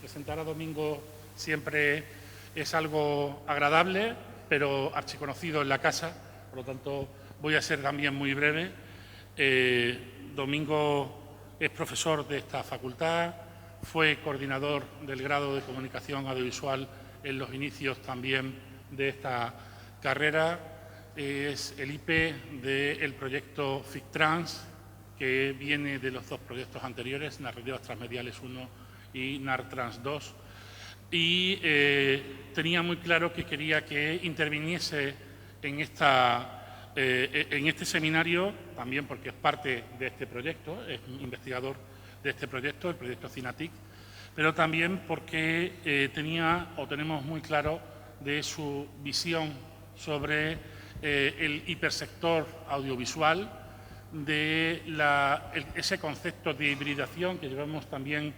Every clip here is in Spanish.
presentar a Domingo siempre es algo agradable, pero archiconocido en la casa, por lo tanto voy a ser también muy breve. Domingo es profesor de esta facultad, fue coordinador del grado de Comunicación Audiovisual en los inicios también de esta carrera, es el IP del proyecto FICTrans, que viene de los dos proyectos anteriores, Narrativas Transmediales 1 y NARTrans 2, y tenía muy claro que quería que interviniese en este seminario, también porque es parte de este proyecto, es investigador de este proyecto, el proyecto CINATIC, pero también porque tenemos muy claro de su visión sobre el hipersector audiovisual, de ese concepto de hibridación que llevamos también,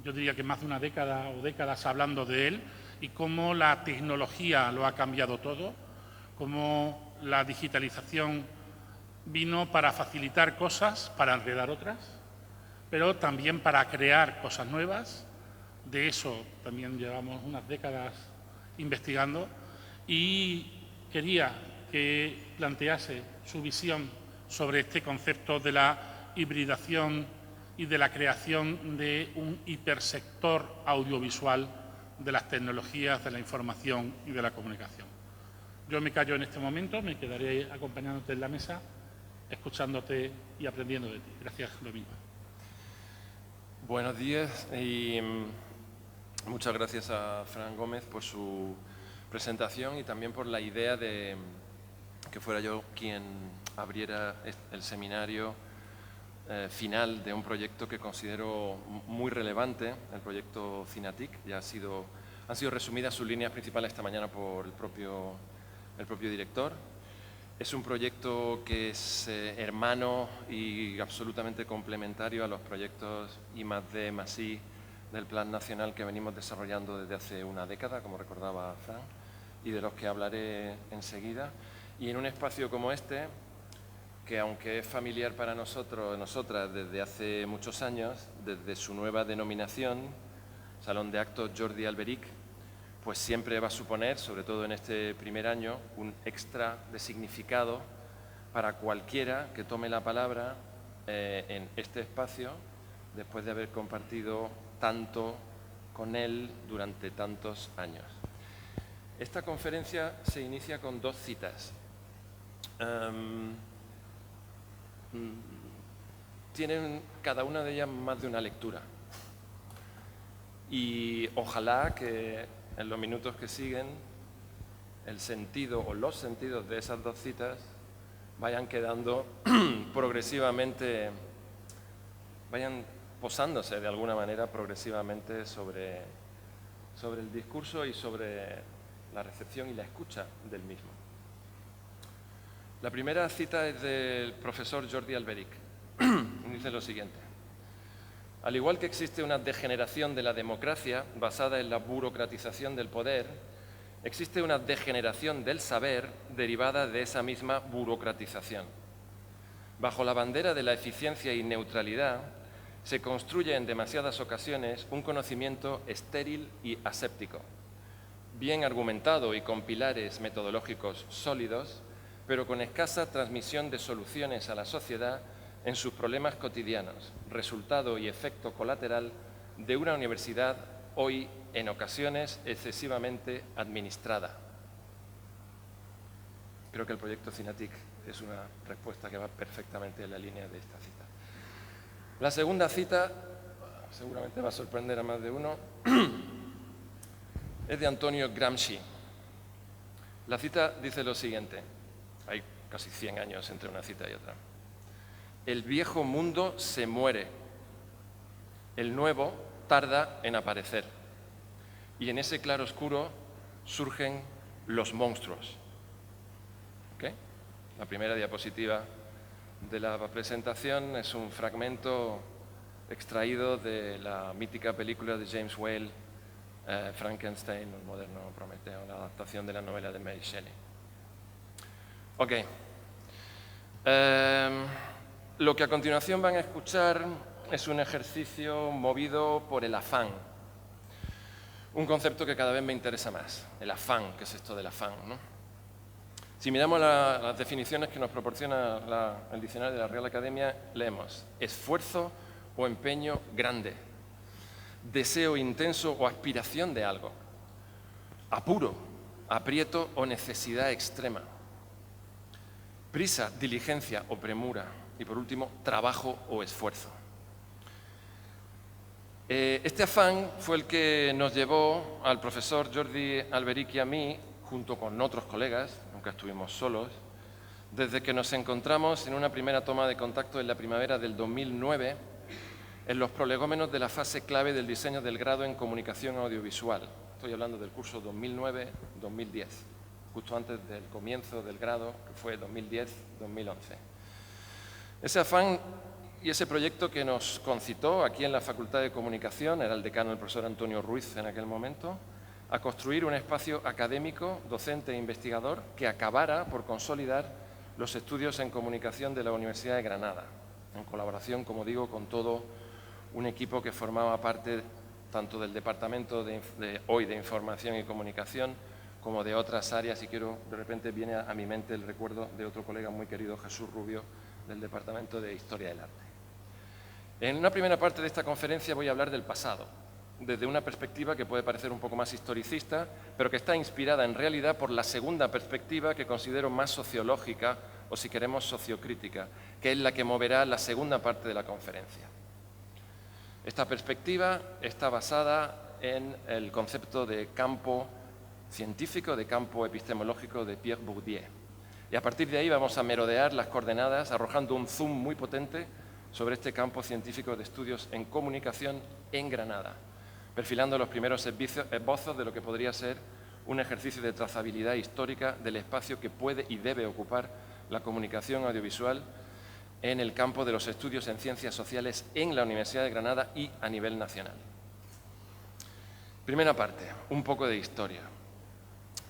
yo diría que más de una década o décadas hablando de él, y cómo la tecnología lo ha cambiado todo, cómo la digitalización vino para facilitar cosas, para enredar otras, pero también para crear cosas nuevas. De eso también llevamos unas décadas investigando, y quería que plantease su visión sobre este concepto de la hibridación y de la creación de un hipersector audiovisual de las tecnologías de la información y de la comunicación. Yo me callo en este momento, me quedaré acompañándote en la mesa, escuchándote y aprendiendo de ti. Gracias, Domingo. Buenos días y muchas gracias a Fran Gómez por su presentación y también por la idea de que fuera yo quien abriera el seminario final de un proyecto que considero muy relevante, el proyecto CINATIC. Ya han sido resumidas sus líneas principales esta mañana por el propio director. Es un proyecto que es hermano y absolutamente complementario a los proyectos I+D+I del Plan Nacional que venimos desarrollando desde hace una década, como recordaba Fran, y de los que hablaré enseguida. Y en un espacio como este, que aunque es familiar para nosotras desde hace muchos años, desde su nueva denominación, Salón de Actos Jordi Alberic, pues siempre va a suponer, sobre todo en este primer año, un extra de significado para cualquiera que tome la palabra en este espacio, después de haber compartido tanto con él durante tantos años. Esta conferencia se inicia con dos citas. Tienen cada una de ellas más de una lectura. Y ojalá que en los minutos que siguen el sentido o los sentidos de esas dos citas vayan quedando progresivamente, vayan posándose de alguna manera progresivamente sobre el discurso y sobre la recepción y la escucha del mismo. La primera cita es del profesor Jordi Alberic. Dice lo siguiente: al igual que existe una degeneración de la democracia basada en la burocratización del poder, existe una degeneración del saber derivada de esa misma burocratización. Bajo la bandera de la eficiencia y neutralidad, se construye en demasiadas ocasiones un conocimiento estéril y aséptico, bien argumentado y con pilares metodológicos sólidos, pero con escasa transmisión de soluciones a la sociedad en sus problemas cotidianos, resultado y efecto colateral de una universidad hoy, en ocasiones, excesivamente administrada. Creo que el proyecto CINATIC es una respuesta que va perfectamente en la línea de esta cita. La segunda cita, seguramente va a sorprender a más de uno, es de Antonio Gramsci. La cita dice lo siguiente: hay casi 100 años entre una cita y otra. El viejo mundo se muere, el nuevo tarda en aparecer, y en ese claroscuro surgen los monstruos. ¿Okay? La primera diapositiva de la presentación es un fragmento extraído de la mítica película de James Whale, Frankenstein, el moderno Prometeo, la adaptación de la novela de Mary Shelley. Ok. Lo que a continuación van a escuchar es un ejercicio movido por el afán. un concepto que cada vez me interesa más, el afán. ¿Qué es esto del afán, no? Si miramos las definiciones que nos proporciona el diccionario de la Real Academia, leemos esfuerzo o empeño grande, deseo intenso o aspiración de algo, apuro, aprieto o necesidad extrema, prisa, diligencia o premura y, por último, trabajo o esfuerzo. Este afán fue el que nos llevó al profesor Jordi Alberic y a mí, junto con otros colegas, nunca estuvimos solos, desde que nos encontramos en una primera toma de contacto en la primavera del 2009 en los prolegómenos de la fase clave del diseño del grado en comunicación audiovisual. Estoy hablando del curso 2009-2010, justo antes del comienzo del grado, que fue 2010-2011. Ese afán y ese proyecto que nos concitó aquí en la Facultad de Comunicación, era el decano el profesor Antonio Ruiz en aquel momento, a construir un espacio académico, docente e investigador que acabara por consolidar los estudios en comunicación de la Universidad de Granada, en colaboración, como digo, con todo un equipo que formaba parte tanto del Departamento hoy de Información y Comunicación como de otras áreas, y de repente viene a mi mente el recuerdo de otro colega muy querido, Jesús Rubio, del Departamento de Historia del Arte. En una primera parte de esta conferencia voy a hablar del pasado, desde una perspectiva que puede parecer un poco más historicista, pero que está inspirada en realidad por la segunda perspectiva que considero más sociológica, o si queremos sociocrítica, que es la que moverá la segunda parte de la conferencia. Esta perspectiva está basada en el concepto de campo científico, de campo epistemológico de Pierre Bourdieu. Y a partir de ahí vamos a merodear las coordenadas, arrojando un zoom muy potente sobre este campo científico de estudios en comunicación en Granada, perfilando los primeros esbozos de lo que podría ser un ejercicio de trazabilidad histórica del espacio que puede y debe ocupar la comunicación audiovisual en el campo de los estudios en ciencias sociales en la Universidad de Granada y a nivel nacional. Primera parte, un poco de historia.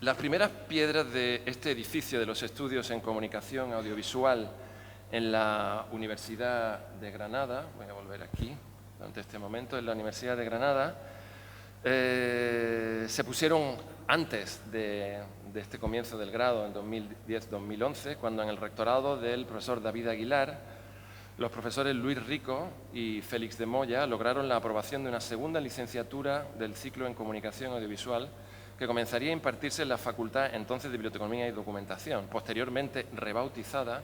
Las primeras piedras de este edificio de los estudios en comunicación audiovisual en la Universidad de Granada, voy a volver aquí, durante este momento, en la Universidad de Granada, se pusieron antes de este comienzo del grado, en 2010-2011, cuando en el rectorado del profesor David Aguilar, los profesores Luis Rico y Félix de Moya lograron la aprobación de una segunda licenciatura del ciclo en comunicación audiovisual que comenzaría a impartirse en la Facultad entonces de Biblioteconomía y Documentación, posteriormente rebautizada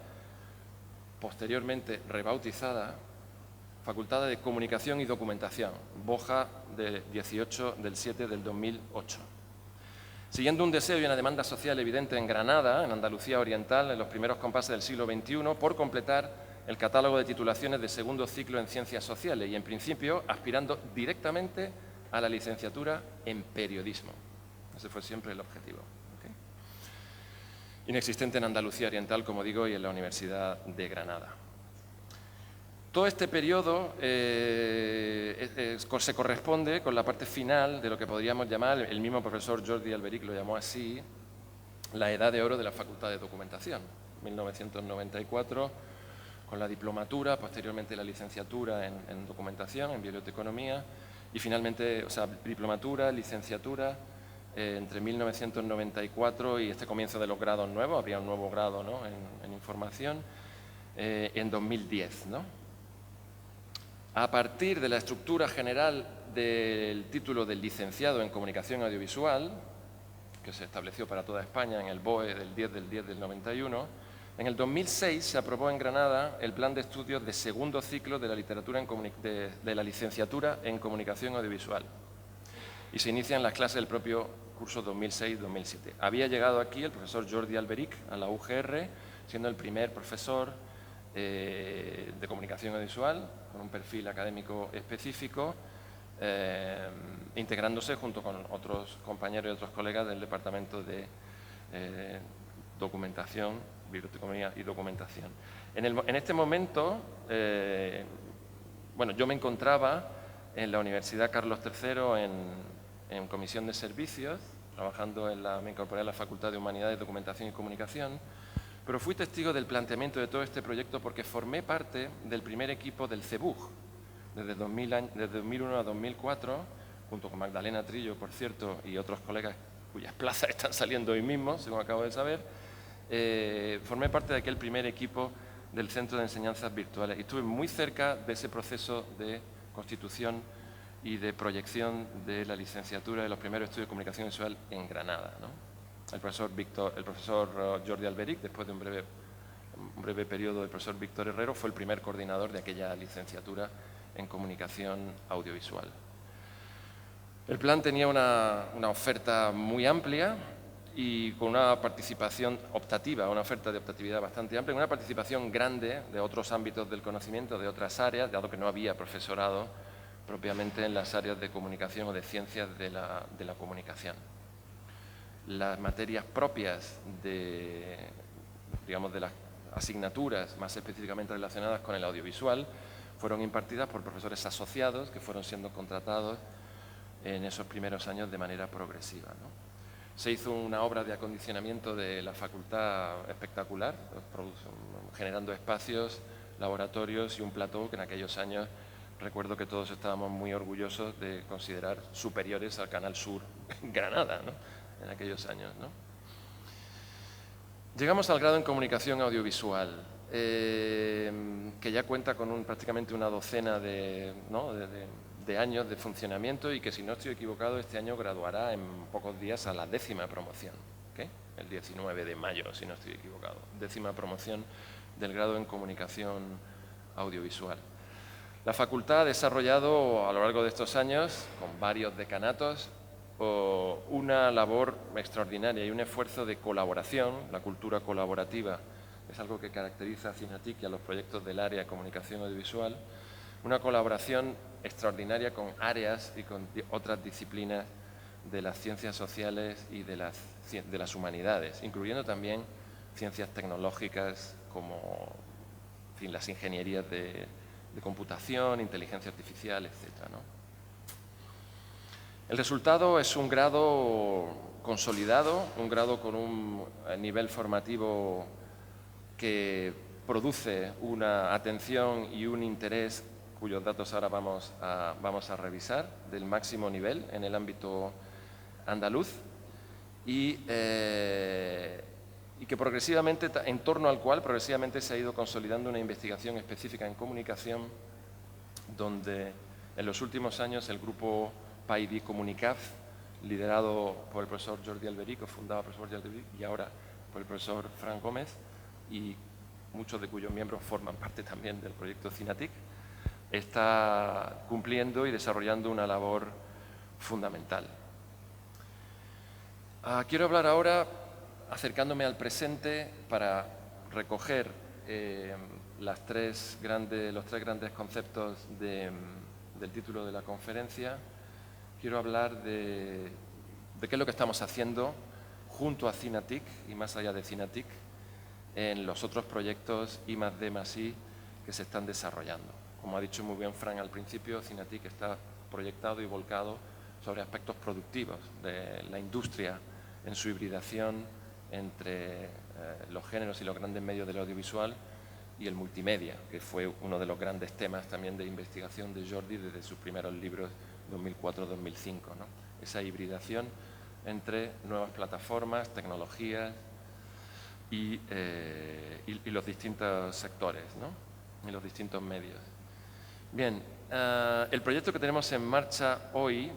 Facultad de Comunicación y Documentación, Boja del 18 del 7 del 2008. Siguiendo un deseo y una demanda social evidente en Granada, en Andalucía Oriental, en los primeros compases del siglo XXI, por completar el catálogo de titulaciones de segundo ciclo en Ciencias Sociales y, en principio, aspirando directamente a la licenciatura en Periodismo. Ese fue siempre el objetivo. ¿Okay? Inexistente en Andalucía Oriental, como digo, y en la Universidad de Granada. Todo este periodo se corresponde con la parte final de lo que podríamos llamar, el mismo profesor Jordi Alberic lo llamó así, la edad de oro de la Facultad de Documentación. 1994, con la diplomatura, posteriormente la licenciatura en Documentación, en Biblioteconomía, y finalmente, diplomatura, licenciatura, entre 1994 y este comienzo de los grados nuevos, habría un nuevo grado, ¿no?, en Información, en 2010, ¿no? A partir de la estructura general del título del licenciado en Comunicación Audiovisual, que se estableció para toda España en el BOE del 10 del 91, en el 2006 se aprobó en Granada el plan de estudios de segundo ciclo de la licenciatura en Comunicación Audiovisual y se inician las clases del propio curso 2006-2007. Había llegado aquí el profesor Jordi Alberic a la UGR, siendo el primer profesor de comunicación audiovisual, con un perfil académico específico, integrándose junto con otros compañeros y otros colegas del Departamento de Documentación, Biblioteconomía y Documentación. En este momento, yo me encontraba en la Universidad Carlos III en Comisión de Servicios, trabajando me incorporé a la Facultad de Humanidades, Documentación y Comunicación, pero fui testigo del planteamiento de todo este proyecto porque formé parte del primer equipo del CEBUG, desde 2001 a 2004, junto con Magdalena Trillo, por cierto, y otros colegas cuyas plazas están saliendo hoy mismo, según acabo de saber, formé parte de aquel primer equipo del Centro de Enseñanzas Virtuales y estuve muy cerca de ese proceso de constitución y de proyección de la licenciatura de los primeros estudios de comunicación visual en Granada, ¿no? El profesor Jordi Alberic, después de un breve periodo del profesor Víctor Herrero, fue el primer coordinador de aquella licenciatura en comunicación audiovisual. El plan tenía una oferta muy amplia y con una participación optativa, una oferta de optatividad bastante amplia, una participación grande de otros ámbitos del conocimiento, de otras áreas, dado que no había profesorado propiamente en las áreas de comunicación o de ciencias de la comunicación. Las materias propias de las asignaturas más específicamente relacionadas con el audiovisual fueron impartidas por profesores asociados que fueron siendo contratados en esos primeros años de manera progresiva, ¿no? Se hizo una obra de acondicionamiento de la facultad espectacular, generando espacios, laboratorios y un plató que en aquellos años recuerdo que todos estábamos muy orgullosos de considerar superiores al Canal Sur Granada, ¿no? En aquellos años, ¿no? Llegamos al grado en comunicación audiovisual, que ya cuenta con prácticamente una docena de años de funcionamiento y que, si no estoy equivocado, este año graduará en pocos días a la 10ª promoción, ¿okay? El 19 de mayo, si no estoy equivocado, 10ª promoción del grado en comunicación audiovisual. La facultad ha desarrollado a lo largo de estos años, con varios decanatos, una labor extraordinaria y un esfuerzo de colaboración. La cultura colaborativa es algo que caracteriza a CINATIC y a los proyectos del área de comunicación audiovisual. Una colaboración extraordinaria con áreas y con otras disciplinas de las ciencias sociales y de las humanidades, incluyendo también ciencias tecnológicas como las ingenierías de computación, inteligencia artificial, etc., ¿no? El resultado es un grado consolidado, un grado con un nivel formativo que produce una atención y un interés cuyos datos ahora vamos a revisar, del máximo nivel en el ámbito andaluz y que progresivamente, en torno al cual progresivamente se ha ido consolidando una investigación específica en comunicación, donde en los últimos años el grupo PAIDI Comunicaf, liderado por el profesor Jordi Alberic, fundado por el profesor Jordi Alberic y ahora por el profesor Fran Gómez, y muchos de cuyos miembros forman parte también del proyecto CINATIC, está cumpliendo y desarrollando una labor fundamental. Quiero hablar ahora, acercándome al presente, para recoger los tres grandes conceptos del título de la conferencia. Quiero hablar de qué es lo que estamos haciendo junto a CINATIC y más allá de CINATIC en los otros proyectos I+D+I que se están desarrollando. Como ha dicho muy bien Fran al principio, CINATIC está proyectado y volcado sobre aspectos productivos de la industria en su hibridación entre los géneros y los grandes medios del audiovisual y el multimedia, que fue uno de los grandes temas también de investigación de Jordi desde sus primeros libros 2004-2005, ¿no? Esa hibridación entre nuevas plataformas, tecnologías y los distintos sectores, ¿no? Y los distintos medios. Bien, el proyecto que tenemos en marcha hoy,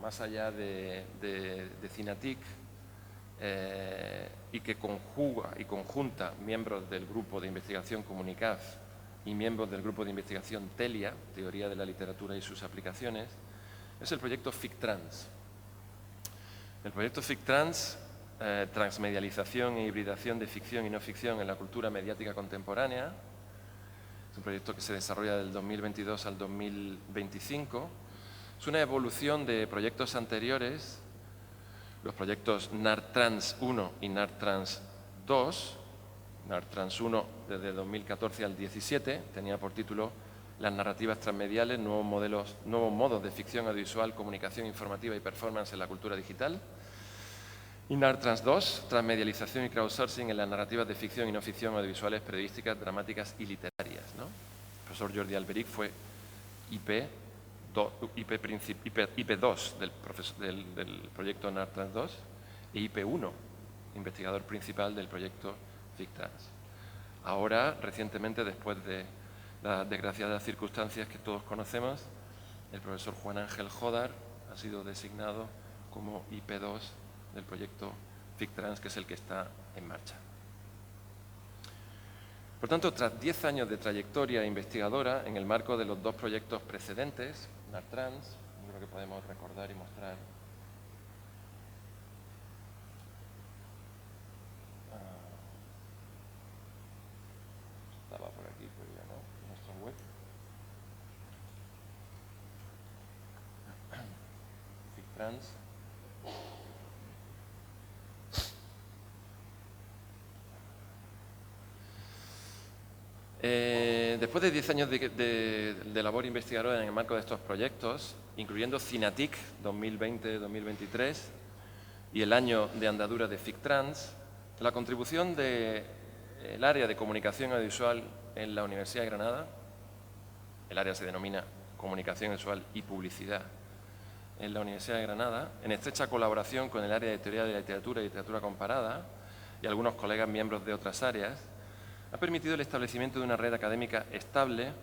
más allá de CINATIC, y que conjunta miembros del grupo de investigación Comunicaf y miembros del grupo de investigación TELIA, Teoría de la Literatura y sus Aplicaciones, es el proyecto FICTrans. El proyecto FICTrans, transmedialización e hibridación de ficción y no ficción en la cultura mediática contemporánea, es un proyecto que se desarrolla del 2022 al 2025. Es una evolución de proyectos anteriores, los proyectos NARTrans 1 y NARTrans 2. NARTrans 1 desde 2014 al 2017 tenía por título Las narrativas transmediales, nuevos modos de ficción audiovisual, comunicación informativa y performance en la cultura digital. Y NARTrans 2, transmedialización y crowdsourcing en las narrativas de ficción y no ficción audiovisuales, periodísticas, dramáticas y literarias, ¿no? El profesor Jordi Alberic fue IP IP2 del proyecto NARTRANS 2 e IP1, investigador principal del proyecto FICTRANS. Ahora, recientemente, después de las desgraciadas circunstancias que todos conocemos, el profesor Juan Ángel Jodar ha sido designado como IP2 del proyecto FICTRANS, que es el que está en marcha. Por tanto, tras 10 años de trayectoria investigadora en el marco de los dos proyectos precedentes, NARTRANS, creo que podemos recordar y mostrar. Estaba por aquí, pero ya no, nuestra web. FICTRANS. Después de 10 años de labor investigadora en el marco de estos proyectos, incluyendo CINATIC 2020-2023 y el año de andadura de FICTRANS, la contribución del área de comunicación audiovisual en la Universidad de Granada, el área se denomina Comunicación Visual y Publicidad en la Universidad de Granada, en estrecha colaboración con el área de Teoría de la Literatura y Literatura Comparada y algunos colegas miembros de otras áreas, ha permitido el establecimiento de una red académica estable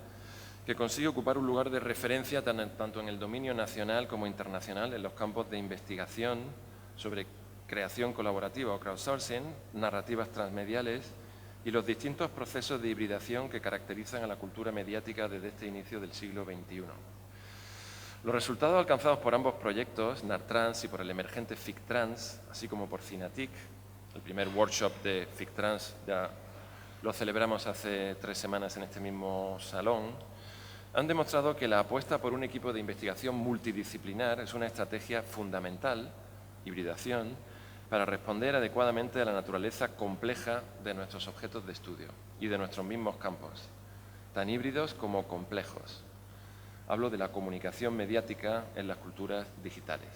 que consigue ocupar un lugar de referencia tanto en el dominio nacional como internacional en los campos de investigación sobre creación colaborativa o crowdsourcing, narrativas transmediales y los distintos procesos de hibridación que caracterizan a la cultura mediática desde este inicio del siglo XXI. Los resultados alcanzados por ambos proyectos, NARTRANS y por el emergente FICTRANS, así como por CINATIC, el primer workshop de FICTRANS ya lo celebramos hace 3 semanas en este mismo salón, han demostrado que la apuesta por un equipo de investigación multidisciplinar es una estrategia fundamental, hibridación, para responder adecuadamente a la naturaleza compleja de nuestros objetos de estudio y de nuestros mismos campos, tan híbridos como complejos. Hablo de la comunicación mediática en las culturas digitales.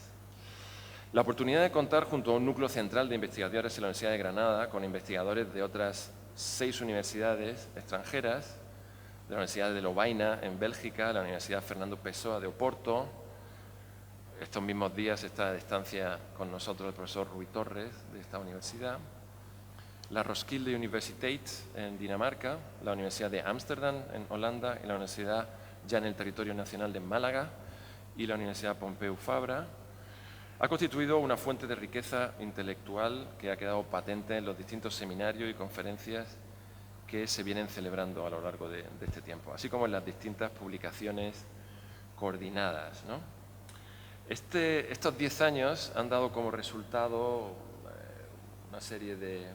La oportunidad de contar junto a un núcleo central de investigadores en la Universidad de Granada, con investigadores de otras 6 universidades extranjeras, de la Universidad de Lovaina en Bélgica, la Universidad Fernando Pessoa de Oporto. Estos mismos días está de estancia con nosotros el profesor Rui Torres de esta universidad, la Roskilde Universiteit en Dinamarca, la Universidad de Ámsterdam en Holanda y la Universidad ya en el territorio nacional de Málaga y la Universidad Pompeu Fabra, ha constituido una fuente de riqueza intelectual que ha quedado patente en los distintos seminarios y conferencias que se vienen celebrando a lo largo de este tiempo, así como en las distintas publicaciones coordinadas, ¿no? Estos 10 años han dado como resultado una serie de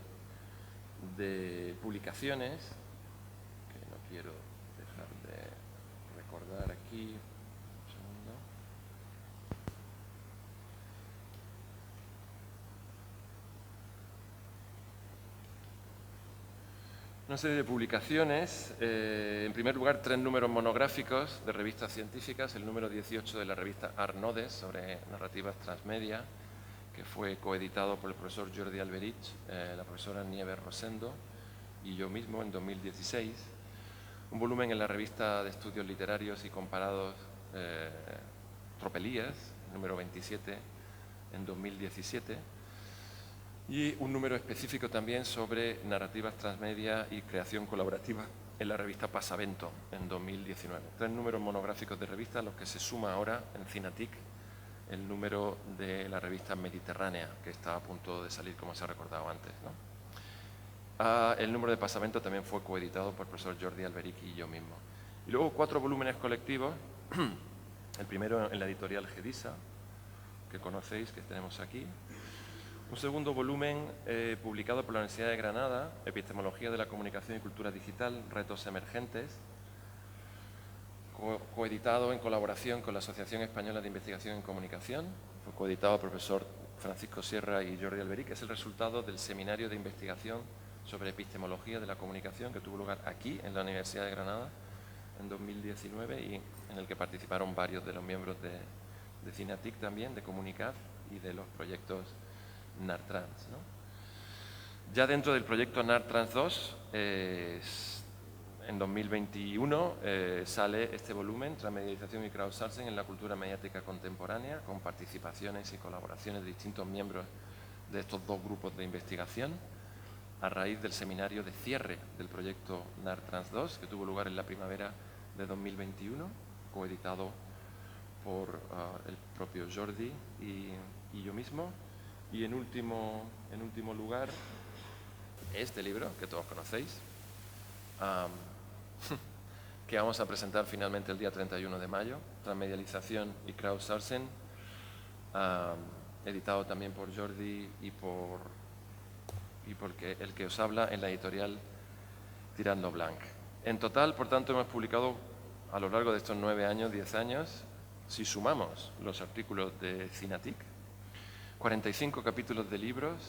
publicaciones que no quiero dejar de recordar aquí. Una serie de publicaciones, en primer lugar 3 números monográficos de revistas científicas, el número 18 de la revista Arnodes sobre narrativas transmedia, que fue coeditado por el profesor Jordi Alberich, la profesora Nieves Rosendo y yo mismo en 2016, un volumen en la revista de estudios literarios y comparados Tropelías, número 27 en 2017, y un número específico también sobre narrativas transmedia y creación colaborativa en la revista Pasavento en 2019. 3 números monográficos de revista a los que se suma ahora en CINATIC el número de la revista Mediterránea, que está a punto de salir, como se ha recordado antes, ¿no? El número de Pasavento también fue coeditado por el profesor Jordi Alberich y yo mismo. Y luego 4 volúmenes colectivos, el primero en la editorial Gedisa, que conocéis, que tenemos aquí. Un segundo volumen publicado por la Universidad de Granada, Epistemología de la Comunicación y Cultura Digital, Retos Emergentes, coeditado en colaboración con la Asociación Española de Investigación en Comunicación, fue coeditado por el profesor Francisco Sierra y Jordi Alberich, que es el resultado del seminario de investigación sobre epistemología de la comunicación que tuvo lugar aquí, en la Universidad de Granada, en 2019 y en el que participaron varios de los miembros de CINATIC también, de Comunicaf y de los proyectos NARTRANS, ¿no? Ya dentro del proyecto NARTRANS 2, en 2021 sale este volumen, Transmedialización y Crowdsourcing en la cultura mediática contemporánea, con participaciones y colaboraciones de distintos miembros de estos dos grupos de investigación, a raíz del seminario de cierre del proyecto NARTrans 2, que tuvo lugar en la primavera de 2021, coeditado por el propio Jordi y yo mismo. Y en último lugar, este libro, que todos conocéis, que vamos a presentar finalmente el día 31 de mayo, Transmedialización y Crowdsourcing, editado también por Jordi y por el que os habla en la editorial Tirando Blanc. En total, por tanto, hemos publicado a lo largo de estos 9 años, 10 años, si sumamos los artículos de Cinatic, 45 capítulos de libros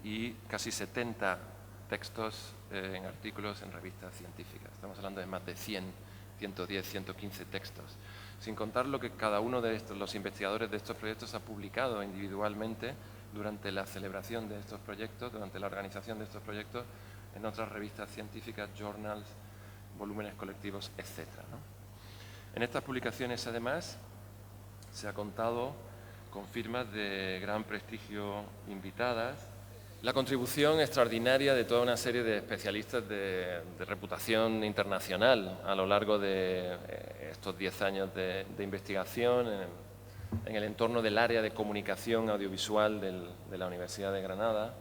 y casi 70 textos en artículos en revistas científicas. Estamos hablando de más de 100, 110, 115 textos. Sin contar lo que cada uno de los investigadores de estos proyectos ha publicado individualmente durante la celebración de estos proyectos, durante la organización de estos proyectos, en otras revistas científicas, journals, volúmenes colectivos, etc., ¿no? En estas publicaciones, además, se ha contado con firmas de gran prestigio invitadas, la contribución extraordinaria de toda una serie de especialistas de reputación internacional a lo largo de estos 10 años de investigación en el entorno del área de comunicación audiovisual de la Universidad de Granada,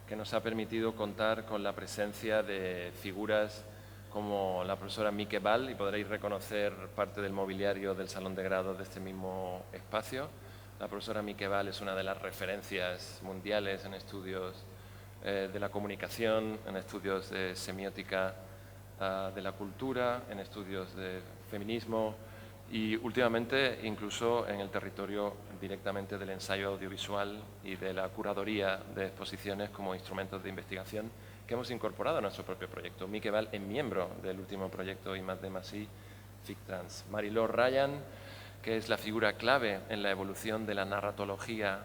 que nos ha permitido contar con la presencia de figuras como la profesora Mieke Val, y podréis reconocer parte del mobiliario del Salón de Grados de este mismo espacio. La profesora Mieke Val es una de las referencias mundiales en estudios de la comunicación, en estudios de semiótica de la cultura, en estudios de feminismo y últimamente incluso en el territorio directamente del ensayo audiovisual y de la curaduría de exposiciones como instrumentos de investigación que hemos incorporado a nuestro propio proyecto. Mieke Val es miembro del último proyecto I+D+I, FICTrans. Mariló Ryan, que es la figura clave en la evolución de la narratología,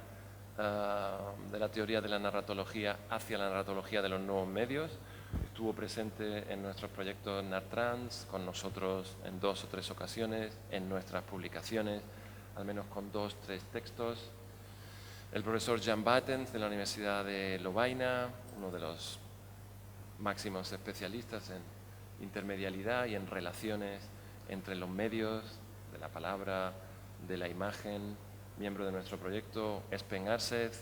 de la teoría de la narratología hacia la narratología de los nuevos medios. Estuvo presente en nuestros proyectos NARTrans, con nosotros en 2 o 3 ocasiones, en nuestras publicaciones, al menos con 2 o 3 textos. El profesor Jan Battens, de la Universidad de Lovaina, uno de los máximos especialistas en intermedialidad y en relaciones entre los medios, de la palabra, de la imagen, miembro de nuestro proyecto. Espen Arseth,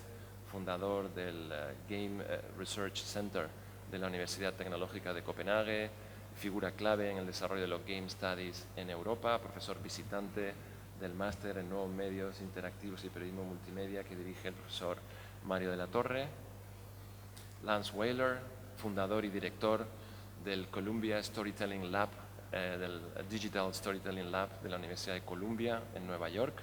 fundador del Game Research Center de la Universidad Tecnológica de Copenhague, figura clave en el desarrollo de los Game Studies en Europa, profesor visitante del máster en Nuevos Medios Interactivos y Periodismo Multimedia que dirige el profesor Mario de la Torre. Lance Weyler, fundador y director del Columbia Storytelling Lab, del Digital Storytelling Lab de la Universidad de Columbia en Nueva York,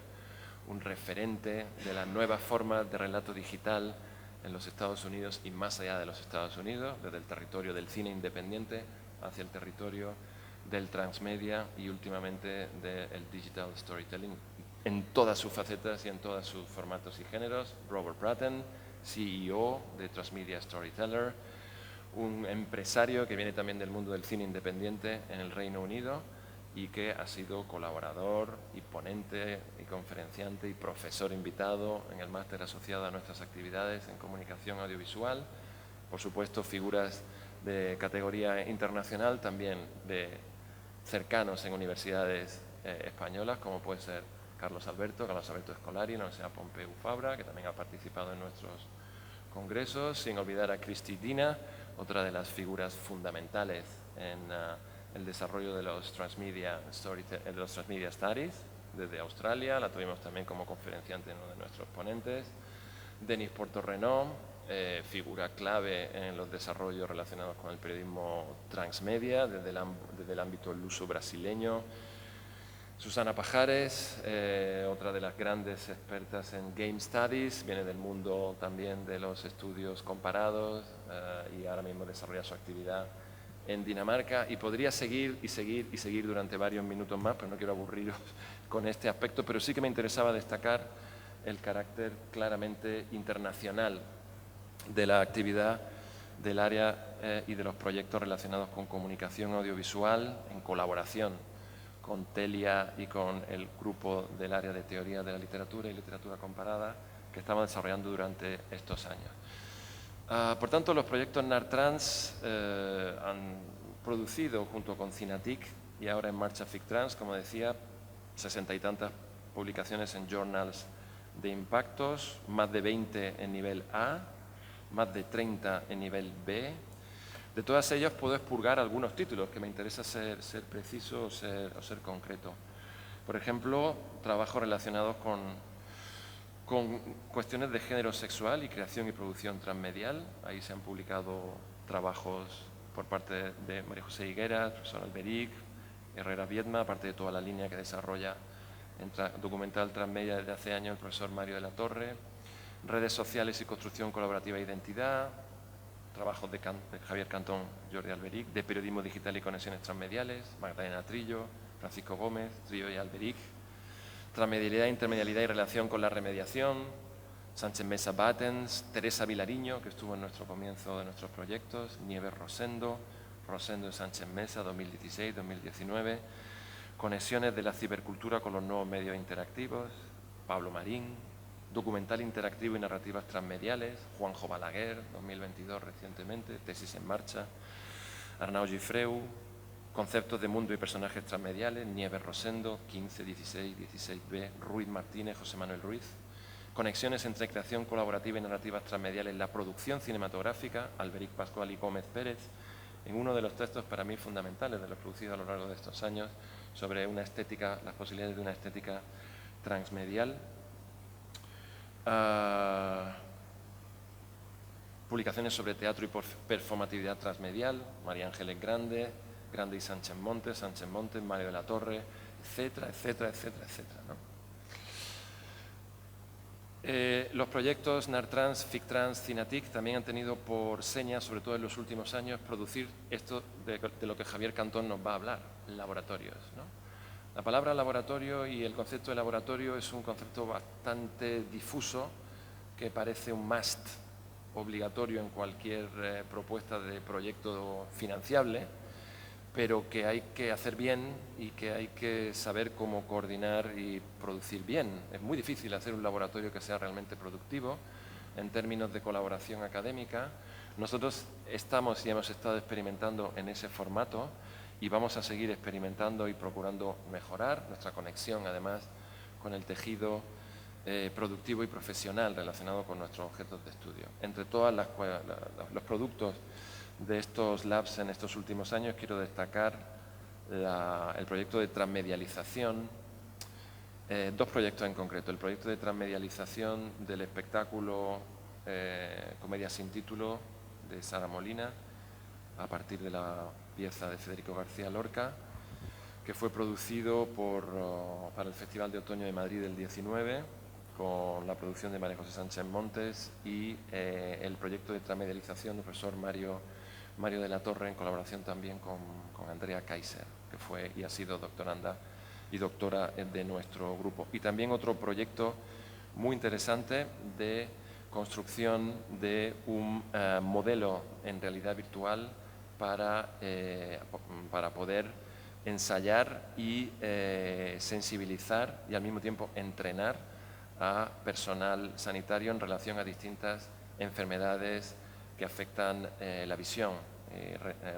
un referente de las nuevas formas de relato digital en los Estados Unidos y más allá de los Estados Unidos, desde el territorio del cine independiente hacia el territorio del transmedia y últimamente del digital storytelling en todas sus facetas y en todos sus formatos y géneros. Robert Bratton, CEO de Transmedia Storyteller, un empresario que viene también del mundo del cine independiente en el Reino Unido y que ha sido colaborador y ponente y conferenciante y profesor invitado en el máster asociado a nuestras actividades en comunicación audiovisual. Por supuesto, figuras de categoría internacional, también de cercanos en universidades españolas, como puede ser Carlos Alberto Escolari, en la Universidad Pompeu Fabra, que también ha participado en nuestros congresos, sin olvidar a Kristi Dina, otra de las figuras fundamentales en el desarrollo de los Transmedia Studies desde Australia. La tuvimos también como conferenciante en uno de nuestros ponentes. Denis Porto-Renaud, figura clave en los desarrollos relacionados con el periodismo transmedia desde el ámbito luso brasileño. Susana Pajares, otra de las grandes expertas en Game Studies, viene del mundo también de los estudios comparados y ahora mismo desarrolla su actividad en Dinamarca, y podría seguir y seguir y seguir durante varios minutos más, pero no quiero aburriros con este aspecto, pero sí que me interesaba destacar el carácter claramente internacional de la actividad del área y de los proyectos relacionados con comunicación audiovisual en colaboración con Telia y con el grupo del área de teoría de la literatura y literatura comparada que estamos desarrollando durante estos años. Por tanto, los proyectos NARTrans han producido junto con Cinatic y ahora en marcha FICTrans, como decía, 60 y tantas publicaciones en journals de impactos, más de 20 en nivel A, más de 30 en nivel B. De todas ellas puedo expurgar algunos títulos que me interesa ser preciso o ser concreto. Por ejemplo, trabajos relacionados con cuestiones de género sexual y creación y producción transmedial. Ahí se han publicado trabajos por parte de María José Higueras, profesor Alberic, Herrera Viedma, aparte de toda la línea que desarrolla en documental transmedia desde hace años el profesor Mario de la Torre, redes sociales y construcción colaborativa e identidad, trabajos de Javier Cantón, Jordi Alberic, de periodismo digital y conexiones transmediales, Magdalena Trillo, Francisco Gómez, Trillo y Alberic, transmedialidad, intermedialidad y relación con la remediación, Sánchez Mesa Battens, Teresa Vilariño, que estuvo en nuestro comienzo de nuestros proyectos, Nieves Rosendo y Sánchez Mesa, 2016-2019, conexiones de la cibercultura con los nuevos medios interactivos, Pablo Marín, documental interactivo y narrativas transmediales, Juanjo Balaguer, 2022 recientemente, tesis en marcha, Arnau Gifreu, conceptos de mundo y personajes transmediales, Nieves Rosendo, 15, 16, 16B, Ruiz Martínez, José Manuel Ruiz, conexiones entre creación colaborativa y narrativas transmediales, la producción cinematográfica, Alberic Pascual y Gómez Pérez, en uno de los textos para mí fundamentales de los producidos a lo largo de estos años, sobre una estética, las posibilidades de una estética transmedial. Publicaciones sobre teatro y performatividad transmedial, María Ángeles Grande y Sánchez Montes, Mario de la Torre, etcétera, etcétera, etcétera, etcétera, ¿no? Los proyectos NARTrans, FICTrans, Cinatic también han tenido por seña, sobre todo en los últimos años, producir esto de lo que Javier Cantón nos va a hablar, laboratorios, ¿no? La palabra laboratorio y el concepto de laboratorio es un concepto bastante difuso que parece un must obligatorio en cualquier propuesta de proyecto financiable, pero que hay que hacer bien y que hay que saber cómo coordinar y producir bien. Es muy difícil hacer un laboratorio que sea realmente productivo en términos de colaboración académica. Nosotros estamos y hemos estado experimentando en ese formato y vamos a seguir experimentando y procurando mejorar nuestra conexión, además, con el tejido productivo y profesional relacionado con nuestros objetos de estudio. Entre todos los productos de estos labs en estos últimos años, quiero destacar el proyecto de transmedialización, dos proyectos en concreto. El proyecto de transmedialización del espectáculo Comedia sin título de Sara Molina, a partir de la pieza de Federico García Lorca, que fue producido para el Festival de Otoño de Madrid del 19, con la producción de María José Sánchez Montes y el proyecto de transmedialización del profesor Mario de la Torre, en colaboración también con Andrea Kaiser, que fue y ha sido doctoranda y doctora de nuestro grupo. Y también otro proyecto muy interesante de construcción de un modelo en realidad virtual para poder ensayar y sensibilizar y al mismo tiempo entrenar a personal sanitario en relación a distintas enfermedades que afectan la visión,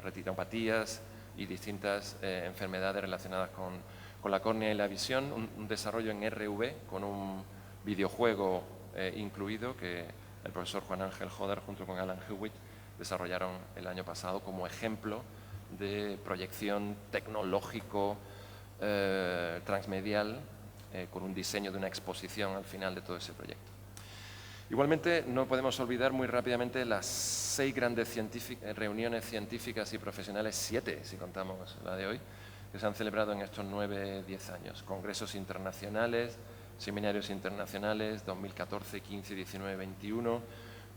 retinopatías y distintas enfermedades relacionadas con la córnea y la visión. Un desarrollo en RV con un videojuego incluido que el profesor Juan Ángel Joder junto con Alan Hewitt desarrollaron el año pasado como ejemplo de proyección tecnológico transmedial con un diseño de una exposición al final de todo ese proyecto. Igualmente, no podemos olvidar muy rápidamente las 6 grandes reuniones científicas y profesionales, 7 si contamos la de hoy, que se han celebrado en estos 9-10 años. Congresos internacionales, seminarios internacionales, 2014, 15, 19, 21.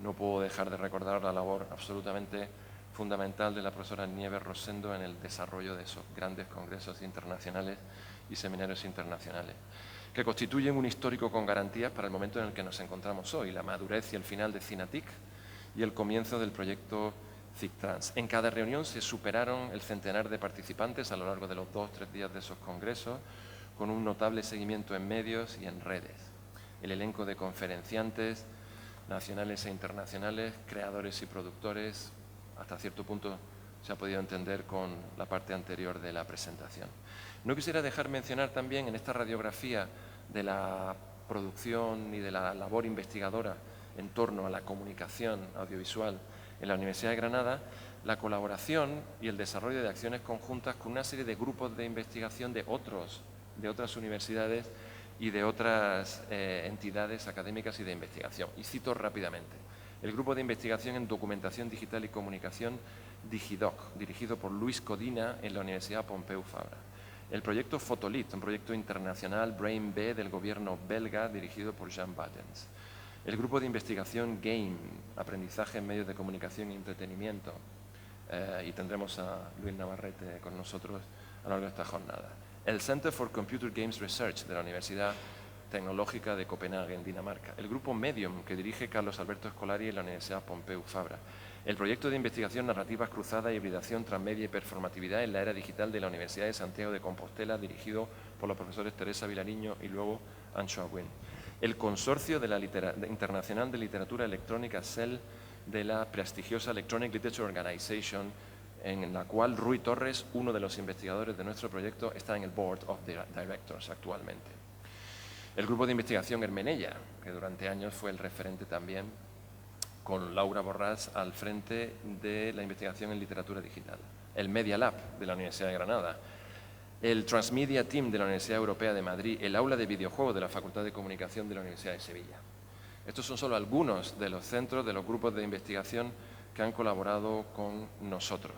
No puedo dejar de recordar la labor absolutamente fundamental de la profesora Nieves Rosendo en el desarrollo de esos grandes congresos internacionales y seminarios internacionales, que constituyen un histórico con garantías para el momento en el que nos encontramos hoy, la madurez y el final de Cinatic y el comienzo del proyecto FICTrans. En cada reunión se superaron el centenar de participantes a lo largo de los 2 o 3 días de esos congresos, con un notable seguimiento en medios y en redes. El elenco de conferenciantes nacionales e internacionales, creadores y productores, hasta cierto punto se ha podido entender con la parte anterior de la presentación. No quisiera dejar mencionar también en esta radiografía de la producción y de la labor investigadora en torno a la comunicación audiovisual en la Universidad de Granada, la colaboración y el desarrollo de acciones conjuntas con una serie de grupos de investigación de otras universidades y de otras entidades académicas y de investigación. Y cito rápidamente. El Grupo de Investigación en Documentación Digital y Comunicación Digidoc, dirigido por Luis Codina en la Universidad Pompeu Fabra. El proyecto Fotolit, un proyecto internacional Brain B del gobierno belga, dirigido por Jean Badens. El Grupo de Investigación GAME, Aprendizaje en Medios de Comunicación y Entretenimiento, y tendremos a Luis Navarrete con nosotros a lo largo de esta jornada. El Center for Computer Games Research de la Universidad Tecnológica de Copenhague, en Dinamarca. El Grupo Medium, que dirige Carlos Alberto Escolari en la Universidad Pompeu Fabra. El proyecto de investigación Narrativas Cruzadas, Hibridación, Transmedia y Performatividad en la Era Digital de la Universidad de Santiago de Compostela, dirigido por los profesores Teresa Vilariño y luego Ancho Agüen. El Consorcio de la Internacional de Literatura Electrónica, CEL, de la prestigiosa Electronic Literature Organization, en la cual Rui Torres, uno de los investigadores de nuestro proyecto, está en el Board of Directors actualmente. El Grupo de Investigación Hermenella, que durante años fue el referente también, con Laura Borràs al frente de la investigación en literatura digital. El Media Lab de la Universidad de Granada. El Transmedia Team de la Universidad Europea de Madrid. El Aula de Videojuegos de la Facultad de Comunicación de la Universidad de Sevilla. Estos son solo algunos de los centros, de los grupos de investigación que han colaborado con nosotros.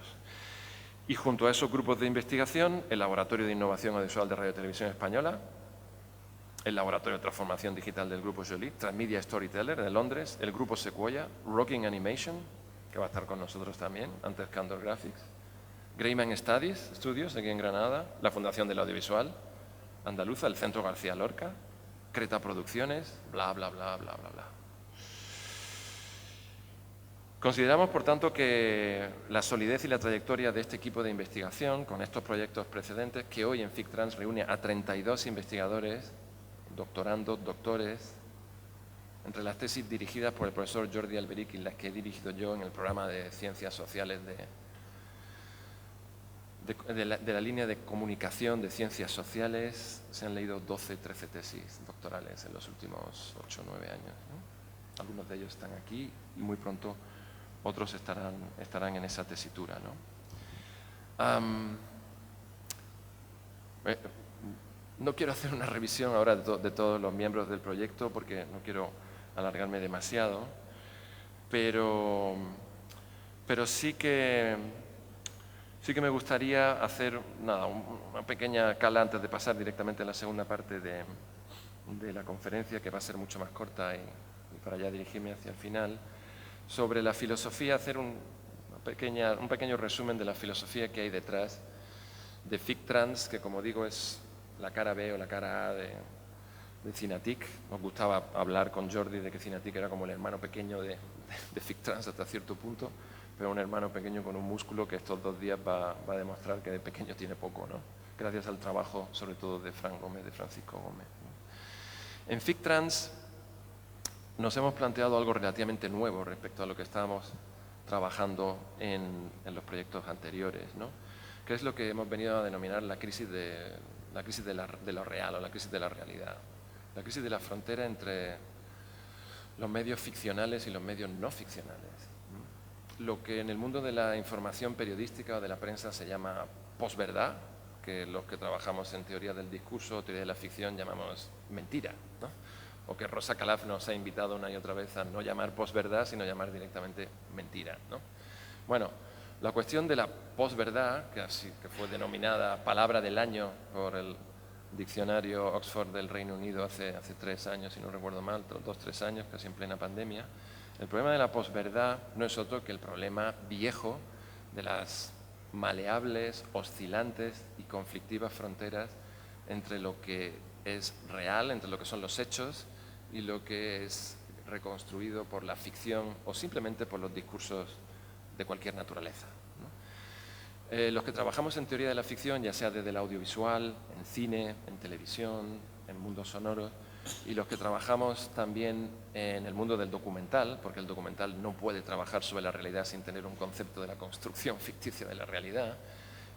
Y junto a esos grupos de investigación, el Laboratorio de Innovación Audiovisual de Radio y Televisión Española, el Laboratorio de Transformación Digital del Grupo Jolie, Transmedia Storyteller de Londres, el Grupo Sequoia, Rocking Animation, que va a estar con nosotros también, antes Candor Graphics, Greyman Studios, aquí en Granada, la Fundación del Audiovisual Andaluza, el Centro García Lorca, Creta Producciones, bla, bla, bla, bla, bla, bla. Consideramos, por tanto, que la solidez y la trayectoria de este equipo de investigación, con estos proyectos precedentes, que hoy en FICTrans reúne a 32 investigadores, doctorandos, doctores, entre las tesis dirigidas por el profesor Jordi Alberic y las que he dirigido yo en el programa de Ciencias Sociales de la línea de comunicación de Ciencias Sociales, se han leído 12, 13 tesis doctorales en los últimos 8 o 9 años, ¿no? Algunos de ellos están aquí y muy pronto otros estarán en esa tesitura, ¿no? No quiero hacer una revisión ahora de todos los miembros del proyecto porque no quiero alargarme demasiado, pero sí que me gustaría hacer una pequeña cala antes de pasar directamente a la segunda parte de la conferencia, que va a ser mucho más corta y para ya dirigirme hacia el final, sobre la filosofía, hacer un pequeño resumen de la filosofía que hay detrás de FICTrans, que como digo es la cara B o la cara A de Cinatic. Nos gustaba hablar con Jordi de que Cinatic era como el hermano pequeño de FICTrans hasta cierto punto, pero un hermano pequeño con un músculo que estos 2 días va a demostrar que de pequeño tiene poco, ¿no? Gracias al trabajo, sobre todo de Francisco Gómez, ¿no? En FICTrans nos hemos planteado algo relativamente nuevo respecto a lo que estábamos trabajando en los proyectos anteriores, ¿no? Que es lo que hemos venido a denominar la crisis de lo real o la crisis de la realidad. La crisis de la frontera entre los medios ficcionales y los medios no ficcionales. Lo que en el mundo de la información periodística o de la prensa se llama posverdad, que los que trabajamos en teoría del discurso o teoría de la ficción llamamos mentira, ¿no? O que Rosa Calaf nos ha invitado una y otra vez a no llamar posverdad, sino llamar directamente mentira, ¿no? Bueno, la cuestión de la posverdad, que fue denominada palabra del año por el diccionario Oxford del Reino Unido hace 3 años, si no recuerdo mal, 2 o 3 años, casi en plena pandemia. El problema de la posverdad no es otro que el problema viejo de las maleables, oscilantes y conflictivas fronteras entre lo que es real, entre lo que son los hechos y lo que es reconstruido por la ficción o simplemente por los discursos de cualquier naturaleza, ¿no? Los que trabajamos en teoría de la ficción, ya sea desde el audiovisual, en cine, en televisión, en mundos sonoros, y los que trabajamos también en el mundo del documental, porque el documental no puede trabajar sobre la realidad sin tener un concepto de la construcción ficticia de la realidad,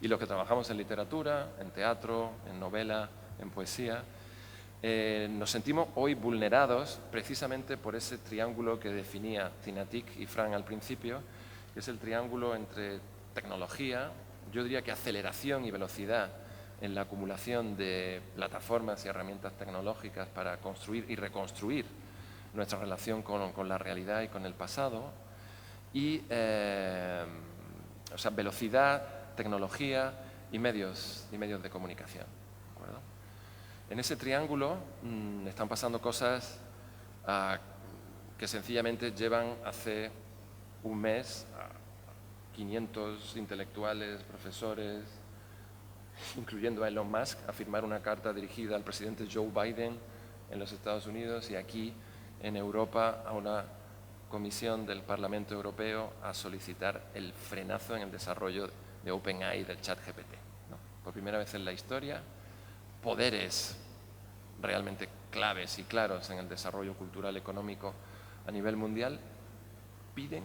y los que trabajamos en literatura, en teatro, en novela, en poesía, nos sentimos hoy vulnerados precisamente por ese triángulo que definía Tinatic y Fran al principio, que es el triángulo entre tecnología, yo diría que aceleración y velocidad en la acumulación de plataformas y herramientas tecnológicas para construir y reconstruir nuestra relación con la realidad y con el pasado, y o sea, velocidad, tecnología y medios de comunicación, ¿de acuerdo? En ese triángulo están pasando cosas que sencillamente llevan hace un mes a 500 intelectuales, profesores, incluyendo a Elon Musk, a firmar una carta dirigida al presidente Joe Biden en los Estados Unidos, y aquí en Europa a una comisión del Parlamento Europeo a solicitar el frenazo en el desarrollo de OpenAI, del ChatGPT, ¿no? Por primera vez en la historia, poderes realmente claves y claros en el desarrollo cultural económico a nivel mundial piden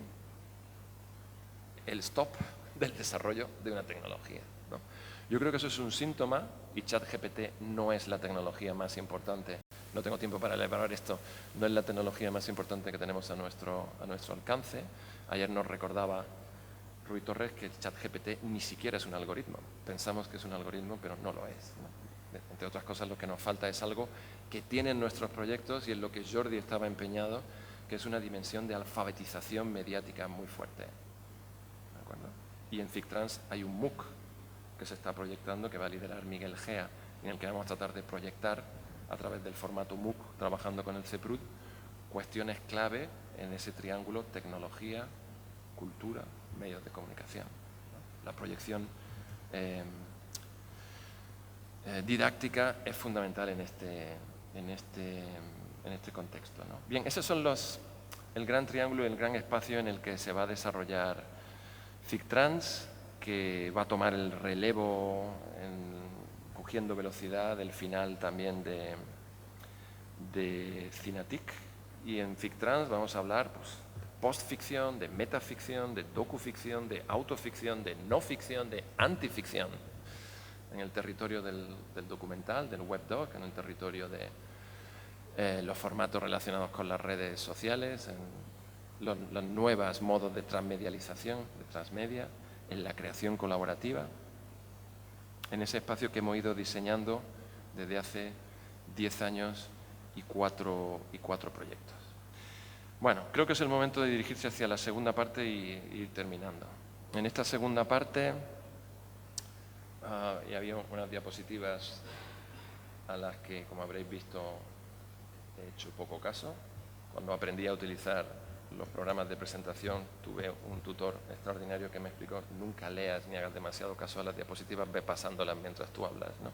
el stop del desarrollo de una tecnología, ¿no? Yo creo que eso es un síntoma, y ChatGPT no es la tecnología más importante. No tengo tiempo para elaborar esto. No es la tecnología más importante que tenemos a nuestro alcance. Ayer nos recordaba Rui Torres que ChatGPT ni siquiera es un algoritmo. Pensamos que es un algoritmo, pero no lo es, ¿no? Entre otras cosas, lo que nos falta es algo que tienen nuestros proyectos y en lo que Jordi estaba empeñado, que es una dimensión de alfabetización mediática muy fuerte, ¿de acuerdo? Y en FICTrans hay un MOOC que se está proyectando, que va a liderar Miguel Gea, en el que vamos a tratar de proyectar a través del formato MOOC, trabajando con el CEPRUT, cuestiones clave en ese triángulo: tecnología, cultura, medios de comunicación, ¿no? La proyección didáctica es fundamental en este contexto, ¿no? Bien, esos son el gran triángulo y el gran espacio en el que se va a desarrollar FICTrans, que va a tomar el relevo cogiendo velocidad del final también de Cinatic. Y en FICTrans vamos a hablar, pues, de postficción, de metaficción, de docuficción, de autoficción, de no ficción, de antificción, en el territorio del documental, del webdoc, en el territorio de los formatos relacionados con las redes sociales, en los nuevos modos de transmedialización, de transmedia, en la creación colaborativa, en ese espacio que hemos ido diseñando desde hace 10 años y cuatro proyectos. Bueno, creo que es el momento de dirigirse hacia la segunda parte y ir terminando. En esta segunda parte y había unas diapositivas a las que, como habréis visto, he hecho poco caso. Cuando aprendí a utilizar los programas de presentación, tuve un tutor extraordinario que me explicó: nunca leas ni hagas demasiado caso a las diapositivas, ve pasándolas mientras tú hablas, ¿no?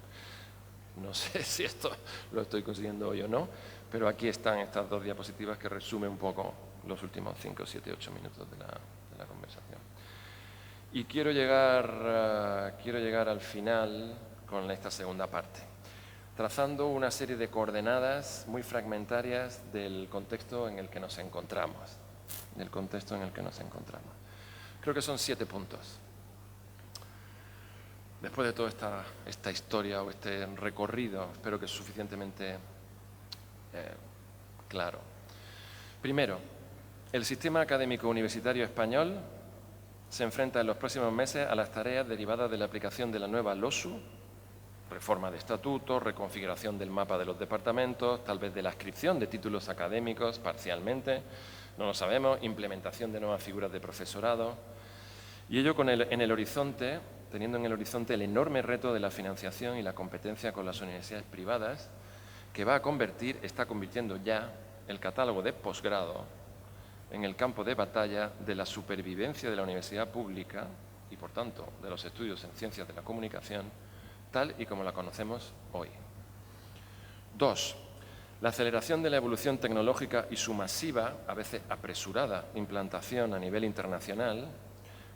No sé si esto lo estoy consiguiendo hoy o no, pero aquí están estas dos diapositivas que resumen un poco los últimos 5, 7, 8 minutos de la conversación. Y quiero llegar al final con esta segunda parte, trazando una serie de coordenadas muy fragmentarias del contexto en el que nos encontramos. Creo que son 7 puntos. Después de toda esta historia o este recorrido, espero que es suficientemente claro. Primero, el sistema académico universitario español se enfrenta en los próximos meses a las tareas derivadas de la aplicación de la nueva LOSU, reforma de estatutos, reconfiguración del mapa de los departamentos, tal vez de la adscripción de títulos académicos parcialmente, no lo sabemos, implementación de nuevas figuras de profesorado, y ello teniendo en el horizonte el enorme reto de la financiación y la competencia con las universidades privadas, que está convirtiendo ya el catálogo de posgrado en el campo de batalla de la supervivencia de la universidad pública y, por tanto, de los estudios en ciencias de la comunicación, tal y como la conocemos hoy. 2. La aceleración de la evolución tecnológica y su masiva, a veces apresurada, implantación a nivel internacional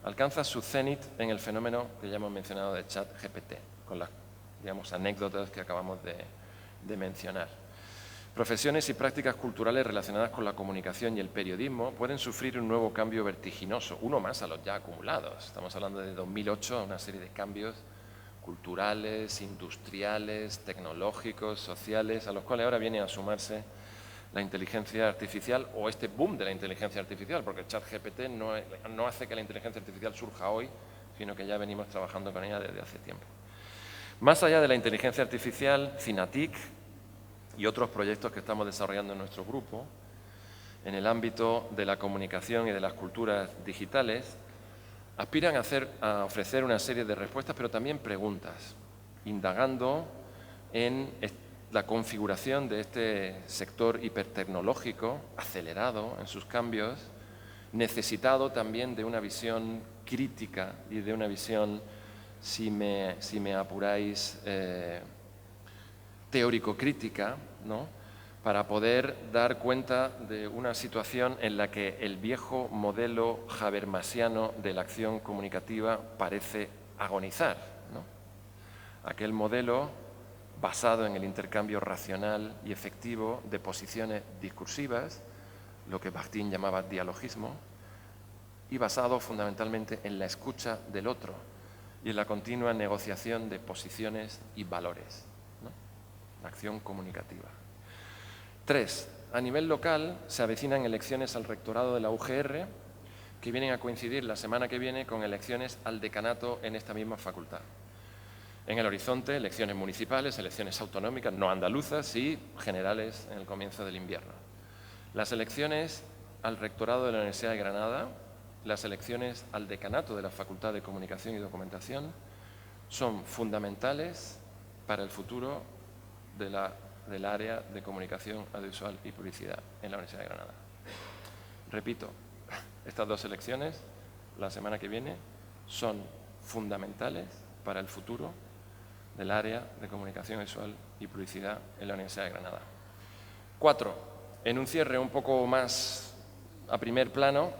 alcanza su cenit en el fenómeno que ya hemos mencionado de ChatGPT, con las, digamos, anécdotas que acabamos de mencionar. Profesiones y prácticas culturales relacionadas con la comunicación y el periodismo pueden sufrir un nuevo cambio vertiginoso, uno más a los ya acumulados. Estamos hablando de 2008, una serie de cambios culturales, industriales, tecnológicos, sociales, a los cuales ahora viene a sumarse la inteligencia artificial o este boom de la inteligencia artificial, porque el ChatGPT no hace que la inteligencia artificial surja hoy, sino que ya venimos trabajando con ella desde hace tiempo. Más allá de la inteligencia artificial, Cinatic y otros proyectos que estamos desarrollando en nuestro grupo, en el ámbito de la comunicación y de las culturas digitales, aspiran a ofrecer una serie de respuestas, pero también preguntas, indagando en la configuración de este sector hipertecnológico, acelerado en sus cambios, necesitado también de una visión crítica y de una visión, si me apuráis, teórico-crítica, ¿no?, para poder dar cuenta de una situación en la que el viejo modelo habermasiano de la acción comunicativa parece agonizar, ¿no? Aquel modelo basado en el intercambio racional y efectivo de posiciones discursivas, lo que Bakhtin llamaba dialogismo, y basado fundamentalmente en la escucha del otro y en la continua negociación de posiciones y valores, ¿no? La acción comunicativa. 3. A nivel local se avecinan elecciones al rectorado de la UGR que vienen a coincidir la semana que viene con elecciones al decanato en esta misma facultad. En el horizonte, elecciones municipales, elecciones autonómicas, no andaluzas y generales en el comienzo del invierno. Las elecciones al rectorado de la Universidad de Granada, las elecciones al decanato de la Facultad de Comunicación y Documentación son fundamentales para el futuro del área de comunicación audiovisual y publicidad en la Universidad de Granada. Repito, estas dos elecciones, la semana que viene, son fundamentales para el futuro del área de comunicación visual y publicidad en la Universidad de Granada. 4. En un cierre un poco más a primer plano,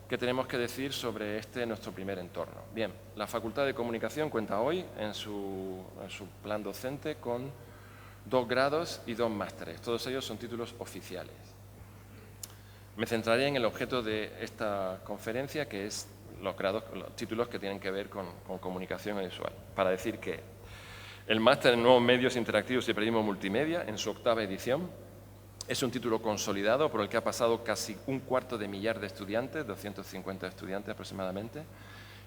¿qué tenemos que decir sobre nuestro primer entorno? Bien, la Facultad de Comunicación cuenta hoy en su plan docente con 2 grados y 2 másteres. Todos ellos son títulos oficiales. Me centraré en el objeto de esta conferencia, que es los títulos que tienen que ver con comunicación audiovisual, para decir que el máster en Nuevos Medios Interactivos y Periodismo Multimedia, en su 8ª edición, es un título consolidado por el que ha pasado casi 250.000 de estudiantes, 250 estudiantes aproximadamente,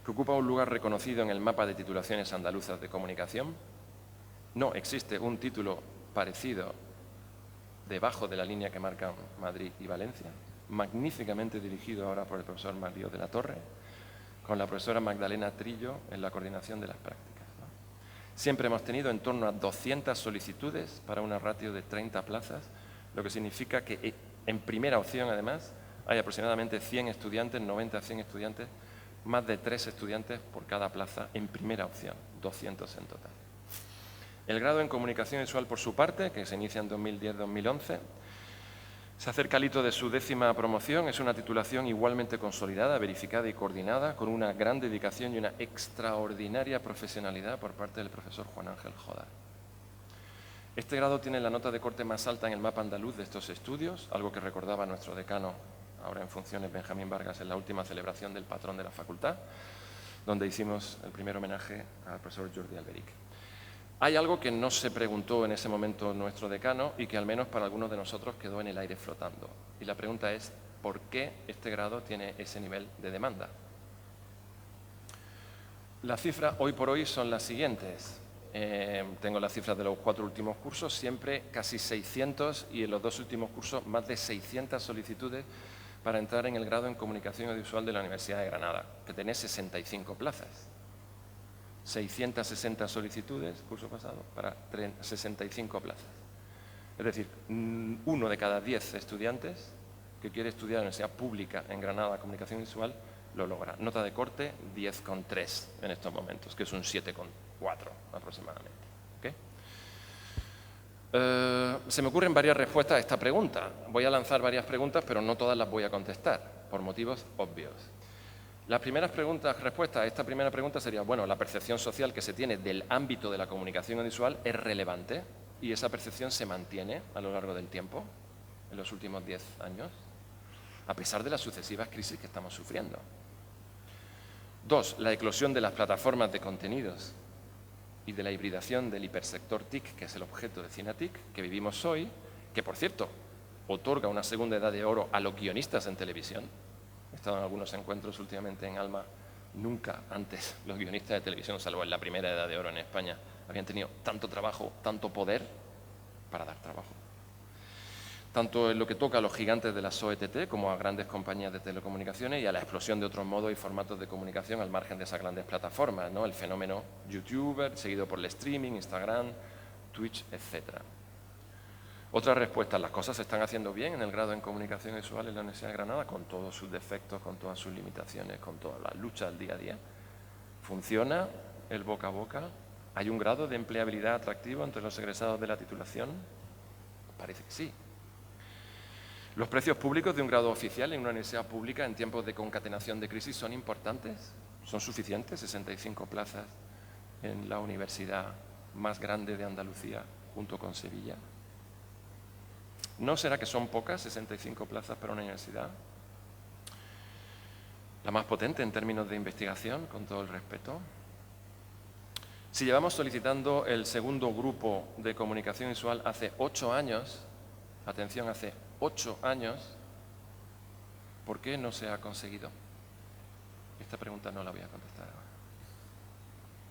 que ocupa un lugar reconocido en el mapa de titulaciones andaluzas de comunicación. No existe un título parecido debajo de la línea que marcan Madrid y Valencia, magníficamente dirigido ahora por el profesor Mario de la Torre, con la profesora Magdalena Trillo en la coordinación de las prácticas, ¿no? Siempre hemos tenido en torno a 200 solicitudes para una ratio de 30 plazas, lo que significa que en primera opción, además, hay aproximadamente 100 estudiantes, 90 a 100 estudiantes, más de 3 estudiantes por cada plaza en primera opción, 200 en total. El grado en Comunicación Visual, por su parte, que se inicia en 2010-2011, se acerca al hito de su 10ª promoción. Es una titulación igualmente consolidada, verificada y coordinada, con una gran dedicación y una extraordinaria profesionalidad por parte del profesor Juan Ángel Jodar. Este grado tiene la nota de corte más alta en el mapa andaluz de estos estudios, algo que recordaba nuestro decano, ahora en funciones, Benjamín Vargas, en la última celebración del patrón de la facultad, donde hicimos el primer homenaje al profesor Jordi Alberic. Hay algo que no se preguntó en ese momento nuestro decano y que al menos para algunos de nosotros quedó en el aire flotando. Y la pregunta es, ¿por qué este grado tiene ese nivel de demanda? Las cifras hoy por hoy son las siguientes. Tengo las cifras de los 4 últimos cursos, siempre casi 600 y en los 2 últimos cursos más de 600 solicitudes para entrar en el grado en Comunicación Audiovisual de la Universidad de Granada, que tiene 65 plazas. 660 solicitudes, curso pasado, para 65 plazas. Es decir, 1 de cada 10 estudiantes que quiere estudiar en la Universidad Pública en Granada Comunicación Visual lo logra. Nota de corte 10,3 en estos momentos, que es un 7,4 aproximadamente. ¿Okay? Se me ocurren varias respuestas a esta pregunta. Voy a lanzar varias preguntas, pero no todas las voy a contestar, por motivos obvios. Las primeras respuestas a esta primera pregunta sería, bueno, la percepción social que se tiene del ámbito de la comunicación audiovisual es relevante y esa percepción se mantiene a lo largo del tiempo, en los últimos 10 años, a pesar de las sucesivas crisis que estamos sufriendo. 2, la eclosión de las plataformas de contenidos y de la hibridación del hipersector TIC, que es el objeto de CineTIC, que vivimos hoy, que, por cierto, otorga una segunda edad de oro a los guionistas en televisión. He estado en algunos encuentros últimamente en Alma. Nunca antes los guionistas de televisión, salvo en la primera edad de oro en España, habían tenido tanto trabajo, tanto poder para dar trabajo. Tanto en lo que toca a los gigantes de las OTT como a grandes compañías de telecomunicaciones y a la explosión de otros modos y formatos de comunicación al margen de esas grandes plataformas, ¿no? El fenómeno YouTuber, seguido por el streaming, Instagram, Twitch, etc. Otra respuesta, las cosas se están haciendo bien en el grado en comunicación visual en la Universidad de Granada, con todos sus defectos, con todas sus limitaciones, con todas las luchas del día a día. ¿Funciona el boca a boca? ¿Hay un grado de empleabilidad atractivo entre los egresados de la titulación? Parece que sí. ¿Los precios públicos de un grado oficial en una universidad pública en tiempos de concatenación de crisis son importantes? ¿Son suficientes 65 plazas en la universidad más grande de Andalucía junto con Sevilla? ¿No será que son pocas 65 plazas para una universidad? La más potente en términos de investigación, con todo el respeto. Si llevamos solicitando el segundo grupo de comunicación visual hace 8 años, atención, hace 8 años, ¿por qué no se ha conseguido? Esta pregunta no la voy a contestar ahora.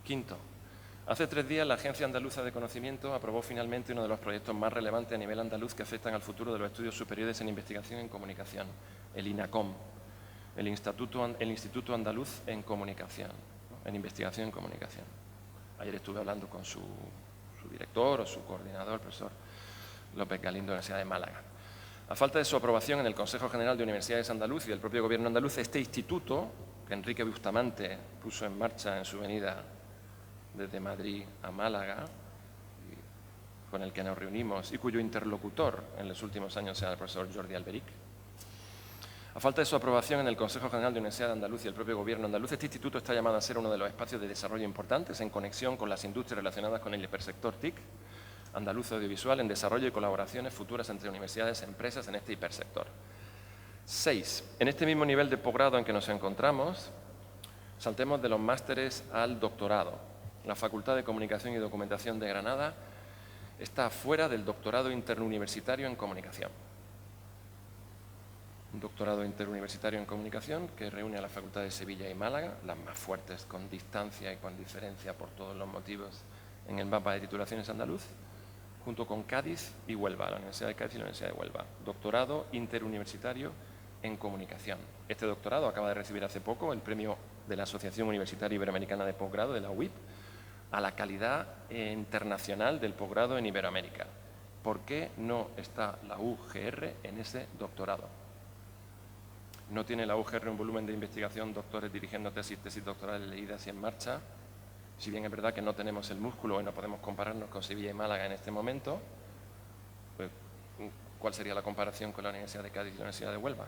Quinto, hace 3 días la Agencia Andaluza de Conocimiento aprobó finalmente uno de los proyectos más relevantes a nivel andaluz que afectan al futuro de los estudios superiores en investigación en comunicación, el INACOM, el Instituto Andaluz en Comunicación, ¿no? En investigación en comunicación. Ayer estuve hablando con su director o su coordinador, el profesor López Galindo, de la Universidad de Málaga. A falta de su aprobación en el Consejo General de Universidades Andaluz y del propio Gobierno andaluz, este instituto, que Enrique Bustamante puso en marcha en su venida desde Madrid a Málaga, con el que nos reunimos y cuyo interlocutor en los últimos años sea el profesor Jordi Alberic. A falta de su aprobación en el Consejo General de Universidad de Andaluz y el propio Gobierno andaluz, este instituto está llamado a ser uno de los espacios de desarrollo importantes en conexión con las industrias relacionadas con el hipersector TIC, andaluz audiovisual, en desarrollo y colaboraciones futuras entre universidades y empresas en este hipersector. 6. En este mismo nivel de posgrado en que nos encontramos, saltemos de los másteres al doctorado. La Facultad de Comunicación y Documentación de Granada está fuera del doctorado interuniversitario en comunicación. Un doctorado interuniversitario en comunicación que reúne a la Facultad de Sevilla y Málaga, las más fuertes con distancia y con diferencia por todos los motivos en el mapa de titulaciones andaluz, junto con Cádiz y Huelva, la Universidad de Cádiz y la Universidad de Huelva. Doctorado interuniversitario en comunicación. Este doctorado acaba de recibir hace poco el premio de la Asociación Universitaria Iberoamericana de Posgrado, de la UIP, a la calidad internacional del posgrado en Iberoamérica. ¿Por qué no está la UGR en ese doctorado? ¿No tiene la UGR un volumen de investigación, doctores dirigiendo tesis doctorales leídas y en marcha? Si bien es verdad que no tenemos el músculo y no podemos compararnos con Sevilla y Málaga en este momento, pues, ¿cuál sería la comparación con la Universidad de Cádiz y la Universidad de Huelva?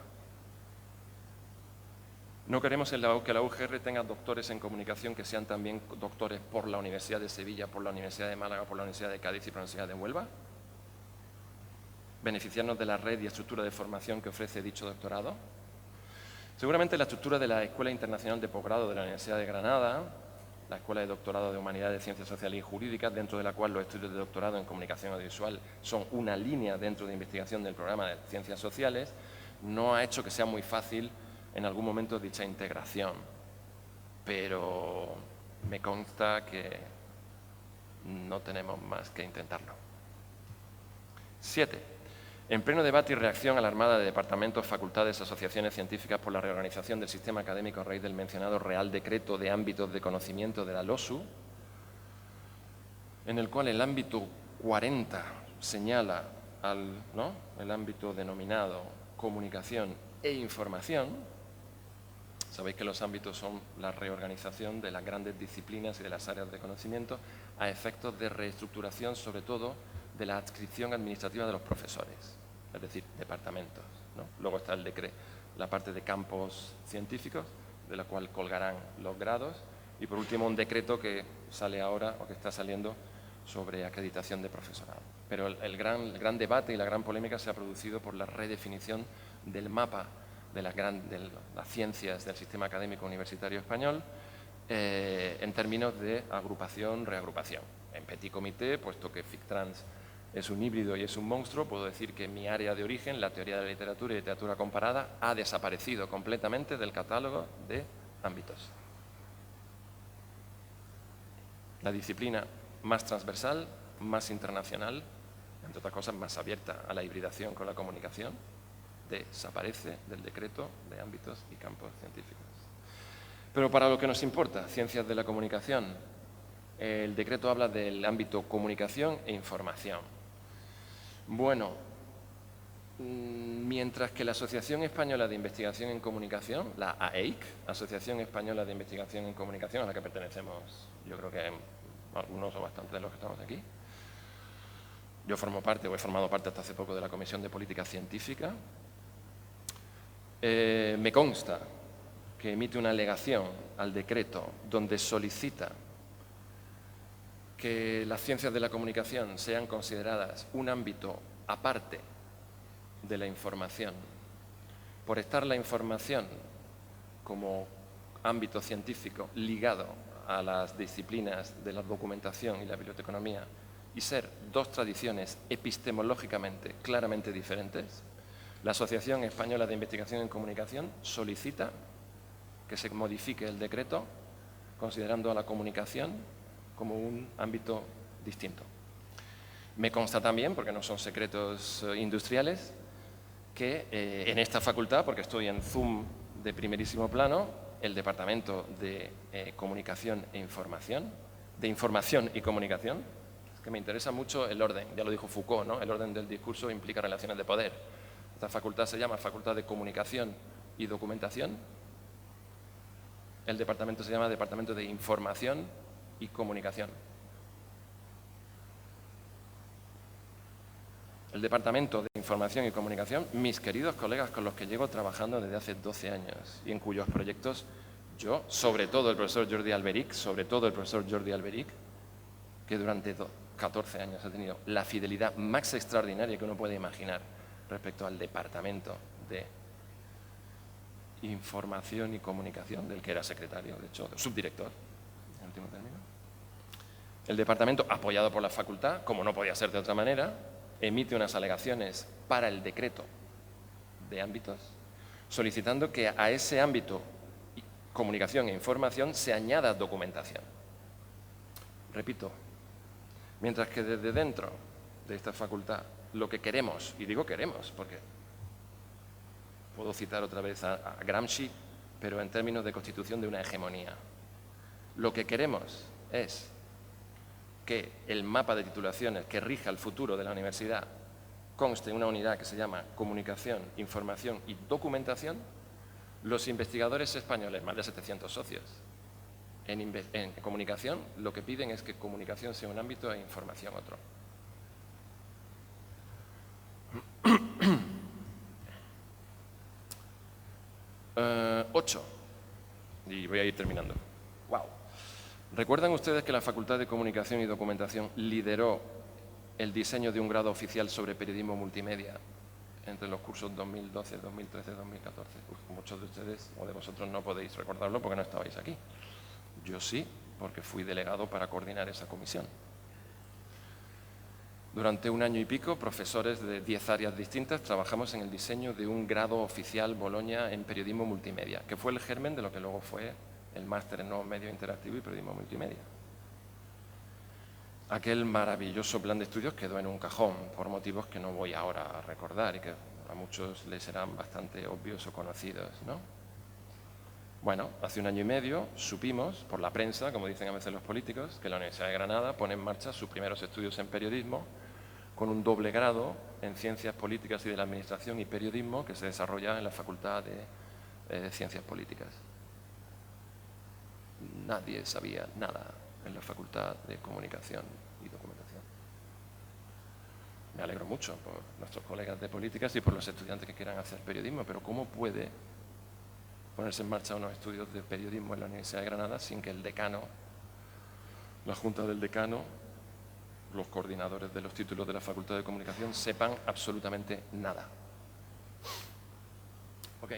No queremos que la UGR tenga doctores en comunicación que sean también doctores por la Universidad de Sevilla, por la Universidad de Málaga, por la Universidad de Cádiz y por la Universidad de Huelva. Beneficiarnos de la red y estructura de formación que ofrece dicho doctorado. Seguramente la estructura de la Escuela Internacional de Posgrado de la Universidad de Granada, la Escuela de Doctorado de Humanidades, Ciencias Sociales y Jurídicas, dentro de la cual los estudios de doctorado en comunicación audiovisual son una línea dentro de investigación del programa de Ciencias Sociales, no ha hecho que sea muy fácil en algún momento dicha integración, pero me consta que no tenemos más que intentarlo. 7. En pleno debate y reacción alarmada de departamentos, facultades, asociaciones científicas por la reorganización del sistema académico a raíz del mencionado Real Decreto de Ámbitos de Conocimiento de la LOSU, en el cual el ámbito 40 señala el ámbito denominado comunicación e información. Sabéis que los ámbitos son la reorganización de las grandes disciplinas y de las áreas de conocimiento a efectos de reestructuración, sobre todo, de la adscripción administrativa de los profesores, es decir, departamentos, ¿no? Luego está el decreto, la parte de campos científicos, de la cual colgarán los grados. Y por último, un decreto que sale ahora o que está saliendo sobre acreditación de profesorado. Pero el gran debate y la gran polémica se ha producido por la redefinición del mapa de las ciencias del sistema académico universitario español en términos de agrupación, reagrupación. En petit comité, puesto que FICTrans es un híbrido y es un monstruo, puedo decir que mi área de origen, la teoría de la literatura y literatura comparada, ha desaparecido completamente del catálogo de ámbitos. La disciplina más transversal, más internacional, entre otras cosas más abierta a la hibridación con la comunicación, desaparece del decreto de ámbitos y campos científicos. Pero para lo que nos importa, ciencias de la comunicación, el decreto habla del ámbito comunicación e información. Bueno, mientras que la Asociación Española de Investigación en Comunicación, la AEIC, Asociación Española de Investigación en Comunicación, a la que pertenecemos, yo creo que algunos o bastantes de los que estamos aquí. Yo formo parte, o he formado parte hasta hace poco, de la Comisión de Política Científica. Me consta que emite una alegación al decreto donde solicita que las ciencias de la comunicación sean consideradas un ámbito aparte de la información, por estar la información como ámbito científico ligado a las disciplinas de la documentación y la biblioteconomía y ser dos tradiciones epistemológicamente claramente diferentes, la Asociación Española de Investigación en Comunicación solicita que se modifique el decreto considerando a la comunicación como un ámbito distinto. Me consta también, porque no son secretos industriales, que en esta facultad, porque estoy en Zoom de primerísimo plano, el Departamento de Comunicación e Información, de Información y Comunicación, que me interesa mucho el orden, ya lo dijo Foucault, ¿no? El orden del discurso implica relaciones de poder. Esta facultad se llama Facultad de Comunicación y Documentación. El departamento se llama Departamento de Información y Comunicación. El Departamento de Información y Comunicación, mis queridos colegas con los que llevo trabajando desde hace 12 años y en cuyos proyectos yo, sobre todo el profesor Jordi Alberic, que durante 14 años ha tenido la fidelidad más extraordinaria que uno puede imaginar respecto al Departamento de Información y Comunicación, del que era secretario, de hecho, subdirector, en último término. El departamento, apoyado por la facultad, como no podía ser de otra manera, emite unas alegaciones para el decreto de ámbitos, solicitando que a ese ámbito, comunicación e información, se añada documentación. Repito, mientras que desde dentro de esta facultad lo que queremos, y digo queremos porque puedo citar otra vez a Gramsci, pero en términos de constitución de una hegemonía, lo que queremos es que el mapa de titulaciones que rija el futuro de la universidad conste en una unidad que se llama Comunicación, Información y Documentación. Los investigadores españoles, más de 700 socios, en comunicación, lo que piden es que comunicación sea un ámbito e información otro. Ocho. Y voy a ir terminando. Wow. ¿Recuerdan ustedes que la Facultad de Comunicación y Documentación lideró el diseño de un grado oficial sobre periodismo multimedia entre los cursos 2012, 2013, 2014? Muchos de ustedes o de vosotros no podéis recordarlo porque no estabais aquí. Yo sí, porque fui delegado para coordinar esa comisión. Durante un año y pico, profesores de 10 áreas distintas trabajamos en el diseño de un grado oficial Bolonia en periodismo multimedia, que fue el germen de lo que luego fue el máster en nuevos medios interactivos y periodismo multimedia. Aquel maravilloso plan de estudios quedó en un cajón por motivos que no voy ahora a recordar y que a muchos les serán bastante obvios o conocidos, ¿no? Bueno, hace un año y medio supimos, por la prensa, como dicen a veces los políticos, que la Universidad de Granada pone en marcha sus primeros estudios en periodismo con un doble grado en Ciencias Políticas y de la Administración y Periodismo que se desarrolla en la Facultad de Ciencias Políticas. Nadie sabía nada en la Facultad de Comunicación y Documentación. Me alegro mucho por nuestros colegas de políticas y por los estudiantes que quieran hacer periodismo, pero ¿cómo puede ponerse en marcha unos estudios de periodismo en la Universidad de Granada sin que el decano, la junta del decano, los coordinadores de los títulos de la Facultad de Comunicación sepan absolutamente nada. Ok.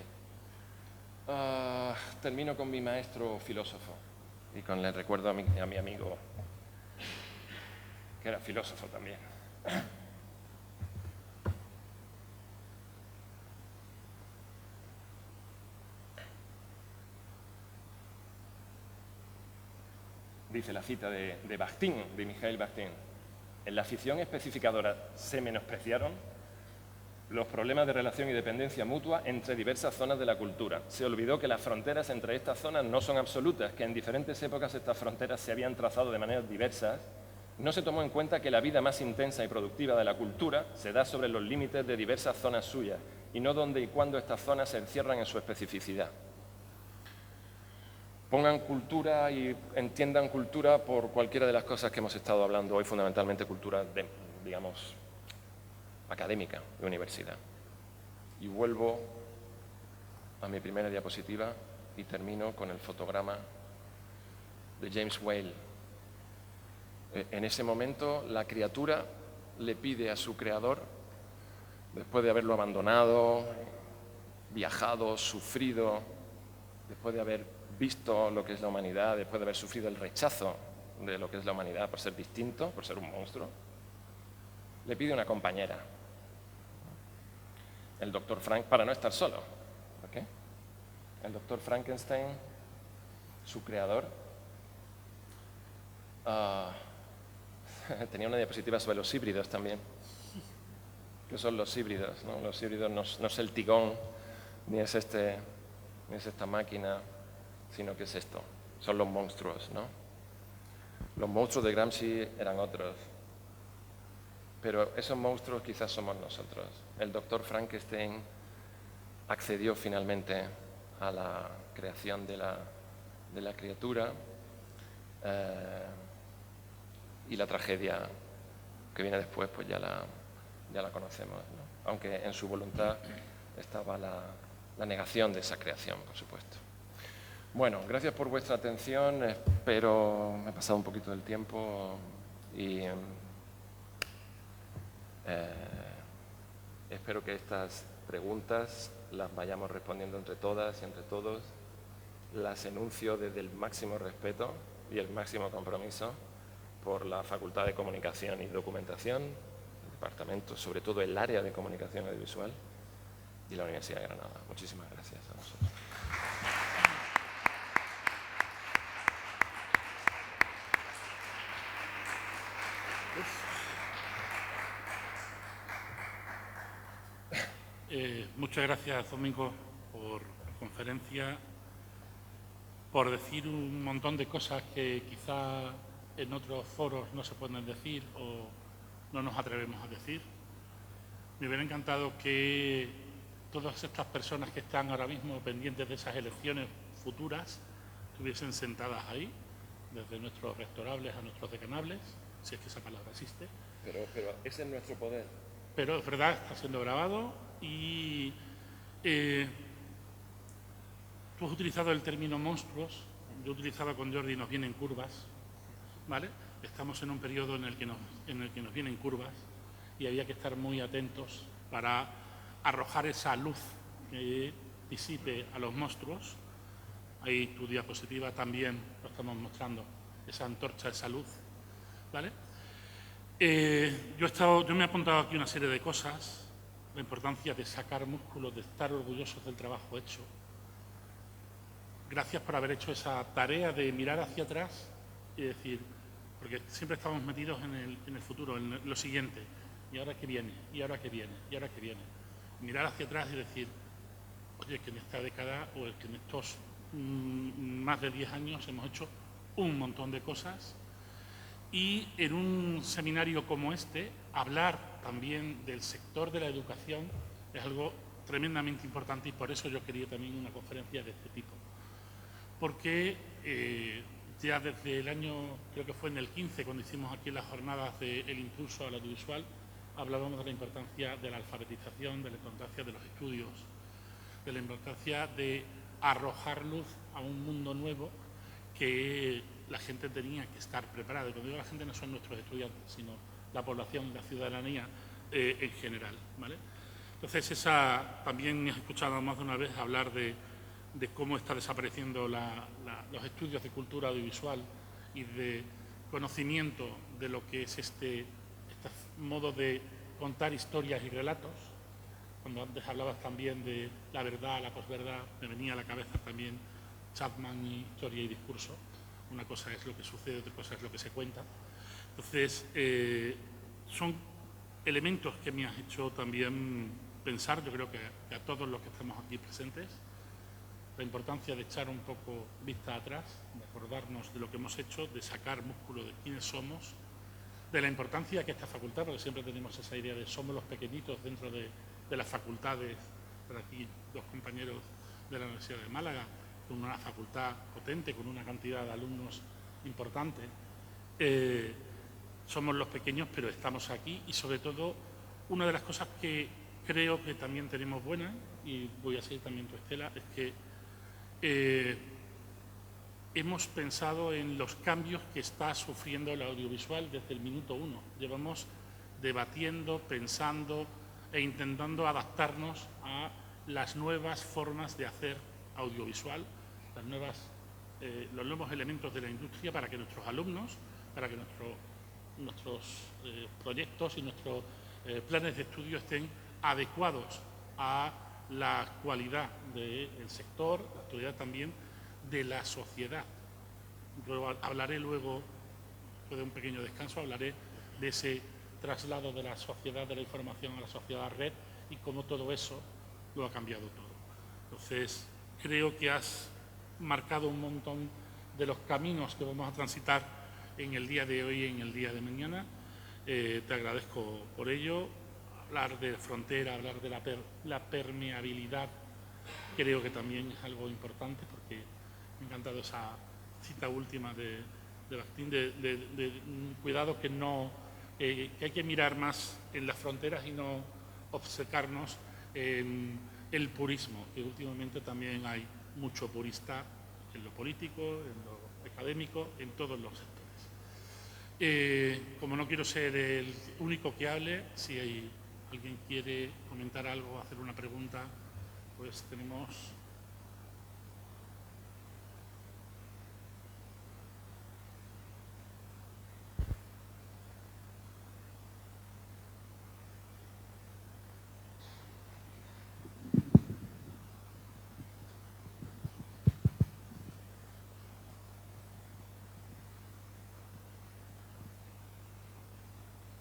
Termino con mi maestro filósofo y con el recuerdo a mi amigo, que era filósofo también. Dice la cita de Bakhtin, de Mikhail Bakhtin: en la afición especificadora se menospreciaron los problemas de relación y dependencia mutua entre diversas zonas de la cultura. Se olvidó que las fronteras entre estas zonas no son absolutas, que en diferentes épocas estas fronteras se habían trazado de maneras diversas. No se tomó en cuenta que la vida más intensa y productiva de la cultura se da sobre los límites de diversas zonas suyas y no donde y cuándo estas zonas se encierran en su especificidad. Pongan cultura y entiendan cultura por cualquiera de las cosas que hemos estado hablando hoy, fundamentalmente cultura, digamos, académica, de universidad. Y vuelvo a mi primera diapositiva y termino con el fotograma de James Whale. En ese momento, la criatura le pide a su creador, después de haberlo abandonado, viajado, sufrido, después de haber visto lo que es la humanidad, después de haber sufrido el rechazo de lo que es la humanidad por ser distinto, por ser un monstruo, le pide una compañera, el doctor Frank, para no estar solo. ¿Okay? El doctor Frankenstein, su creador, tenía una diapositiva sobre los híbridos también. ¿Qué son los híbridos? ¿No? Los híbridos no es el tigón, ni es esta máquina, sino que es esto. Son los monstruos, ¿no? Los monstruos de Gramsci eran otros. Pero esos monstruos quizás somos nosotros. El doctor Frankenstein accedió finalmente a la creación de la criatura y la tragedia que viene después pues ya la conocemos, ¿no? Aunque en su voluntad estaba la negación de esa creación, por supuesto. Bueno, gracias por vuestra atención. Espero, me he pasado un poquito del tiempo y espero que estas preguntas las vayamos respondiendo entre todas y entre todos. Las enuncio desde el máximo respeto y el máximo compromiso por la Facultad de Comunicación y Documentación, el departamento, sobre todo el área de comunicación audiovisual, y la Universidad de Granada. Muchísimas gracias a vosotros. Muchas gracias, Domingo, por la conferencia, por decir un montón de cosas que quizá en otros foros no se pueden decir o no nos atrevemos a decir. Me hubiera encantado que todas estas personas que están ahora mismo pendientes de esas elecciones futuras estuviesen sentadas ahí, desde nuestros rectorables a nuestros decanables, si es que esa palabra existe. Pero ese es nuestro poder. Pero es verdad, está siendo grabado y tú has utilizado el término monstruos, yo he utilizado con Jordi nos vienen curvas, ¿vale? Estamos en un periodo en el que nos vienen curvas y había que estar muy atentos para arrojar esa luz que disipe a los monstruos. Ahí tu diapositiva también lo estamos mostrando, esa antorcha, esa luz, ¿vale? Yo me he apuntado aquí una serie de cosas, la importancia de sacar músculos, de estar orgullosos del trabajo hecho. Gracias por haber hecho esa tarea de mirar hacia atrás y decir, porque siempre estamos metidos en el futuro, en lo siguiente, y ahora qué viene, y ahora qué viene, y ahora qué viene. Mirar hacia atrás y decir, oye, que en esta década o que en estos más de 10 años hemos hecho un montón de cosas. Y en un seminario como este, hablar también del sector de la educación es algo tremendamente importante y por eso yo quería también una conferencia de este tipo. Porque ya desde el año, creo que fue en el 15, cuando hicimos aquí las jornadas del impulso al audiovisual, hablábamos de la importancia de la alfabetización, de la importancia de los estudios, de la importancia de arrojar luz a un mundo nuevo que la gente tenía que estar preparada. Y cuando digo la gente no son nuestros estudiantes, sino la población, la ciudadanía en general, ¿vale? Entonces, también he escuchado más de una vez hablar de cómo está desapareciendo los estudios de cultura audiovisual y de conocimiento de lo que es este modo de contar historias y relatos. Cuando antes hablabas también de la verdad, la posverdad, me venía a la cabeza también Chapman y Historia y Discurso. Una cosa es lo que sucede, otra cosa es lo que se cuenta. Entonces, son elementos que me han hecho también pensar, yo creo que a todos los que estamos aquí presentes, la importancia de echar un poco vista atrás, de acordarnos de lo que hemos hecho, de sacar músculo de quiénes somos, de la importancia que esta facultad, porque siempre tenemos esa idea de somos los pequeñitos dentro de las facultades, por aquí dos compañeros de la Universidad de Málaga, con una facultad potente, con una cantidad de alumnos importante. Somos los pequeños, pero estamos aquí y sobre todo una de las cosas que creo que también tenemos buena, y voy a seguir también tu estela, es que hemos pensado en los cambios que está sufriendo el audiovisual desde el minuto uno. Llevamos debatiendo, pensando e intentando adaptarnos a las nuevas formas de hacer audiovisual, los nuevos elementos de la industria para que nuestros alumnos, para que nuestros proyectos y nuestros planes de estudio estén adecuados a la actualidad del sector, la actualidad también de la sociedad. Hablaré luego, después de un pequeño descanso, hablaré de ese traslado de la sociedad de la información a la sociedad red y cómo todo eso lo ha cambiado todo. Entonces, creo que has marcado un montón de los caminos que vamos a transitar en el día de hoy y en el día de mañana. Te agradezco por ello. Hablar de frontera, hablar de la permeabilidad, creo que también es algo importante, porque me ha encantado esa cita última de Bakhtin, de cuidado que hay que mirar más en las fronteras y no obcecarnos en el purismo, que últimamente también hay mucho purista en lo político, en lo académico, en todos los sectores. Como no quiero ser el único que hable, si alguien quiere comentar algo, hacer una pregunta, pues tenemos...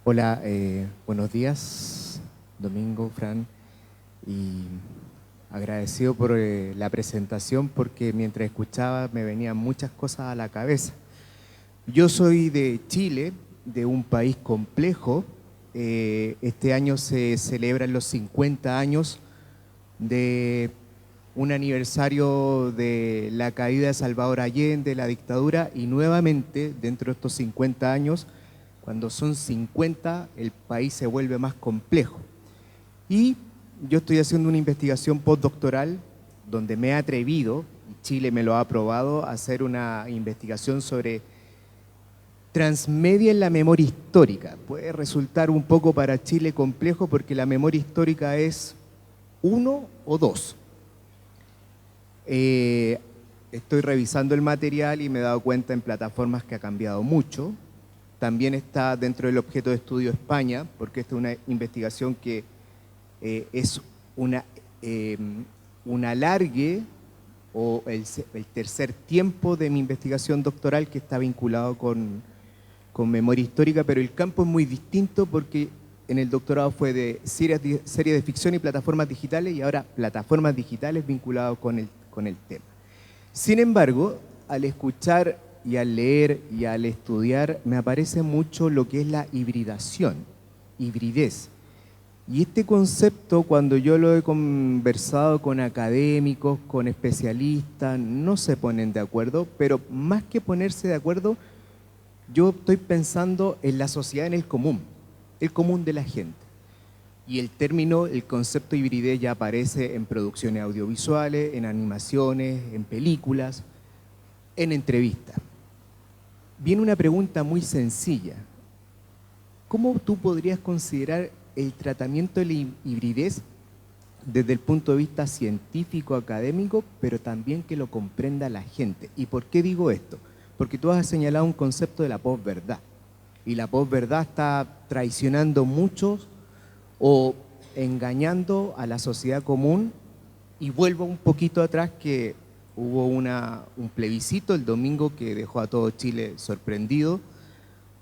Hola, buenos días, Domingo, Fran, y agradecido por la presentación, porque mientras escuchaba me venían muchas cosas a la cabeza. Yo soy de Chile, de un país complejo. Este año se celebran los 50 años de un aniversario de la caída de Salvador Allende, la dictadura, y nuevamente, dentro de estos 50 años, cuando son 50, el país se vuelve más complejo. Y yo estoy haciendo una investigación postdoctoral donde me he atrevido, y Chile me lo ha aprobado, a hacer una investigación sobre transmedia en la memoria histórica. Puede resultar un poco para Chile complejo porque la memoria histórica es 1 o 2. Estoy revisando el material y me he dado cuenta en plataformas que ha cambiado mucho. También está dentro del objeto de estudio España, porque esta es una investigación que es un alargue o el tercer tiempo de mi investigación doctoral, que está vinculado con memoria histórica, pero el campo es muy distinto porque en el doctorado fue de series de ficción y plataformas digitales, y ahora plataformas digitales vinculadas con el tema. Sin embargo, al escuchar y al leer y al estudiar, me aparece mucho lo que es la hibridación, hibridez. Y este concepto, cuando yo lo he conversado con académicos, con especialistas, no se ponen de acuerdo, pero más que ponerse de acuerdo, yo estoy pensando en la sociedad, en el común de la gente. Y el concepto hibridez ya aparece en producciones audiovisuales, en animaciones, en películas, en entrevistas. Viene una pregunta muy sencilla. ¿Cómo tú podrías considerar el tratamiento de la hibridez desde el punto de vista científico, académico, pero también que lo comprenda la gente? ¿Y por qué digo esto? Porque tú has señalado un concepto de la posverdad. Y la posverdad está traicionando muchos o engañando a la sociedad común. Y vuelvo un poquito atrás, que hubo un plebiscito el domingo que dejó a todo Chile sorprendido,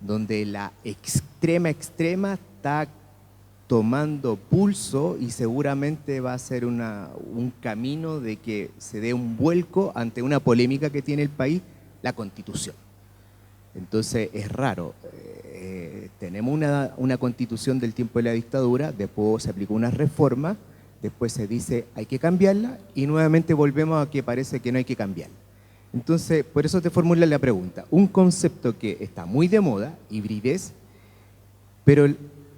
donde la extrema está tomando pulso y seguramente va a ser un camino de que se dé un vuelco ante una polémica que tiene el país, la Constitución. Entonces es raro. Tenemos una Constitución del tiempo de la dictadura, después se aplicó una reforma, después se dice hay que cambiarla y nuevamente volvemos a que parece que no hay que cambiarla. Entonces, por eso te formula la pregunta. Un concepto que está muy de moda, hibridez, pero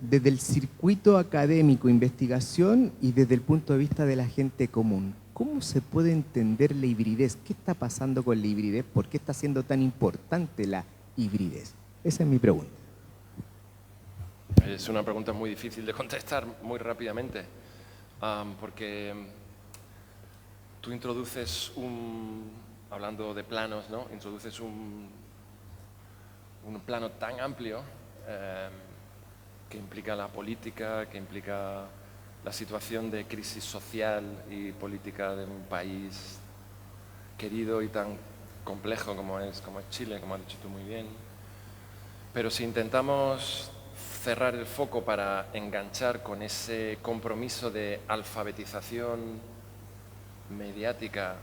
desde el circuito académico, investigación y desde el punto de vista de la gente común, ¿cómo se puede entender la hibridez? ¿Qué está pasando con la hibridez? ¿Por qué está siendo tan importante la hibridez? Esa es mi pregunta. Es una pregunta muy difícil de contestar muy rápidamente, porque tú introduces hablando de planos, ¿no? Introduces un plano tan amplio que implica la política, que implica la situación de crisis social y política de un país querido y tan complejo como es Chile, como has dicho tú muy bien. Pero si intentamos cerrar el foco para enganchar con ese compromiso de alfabetización mediática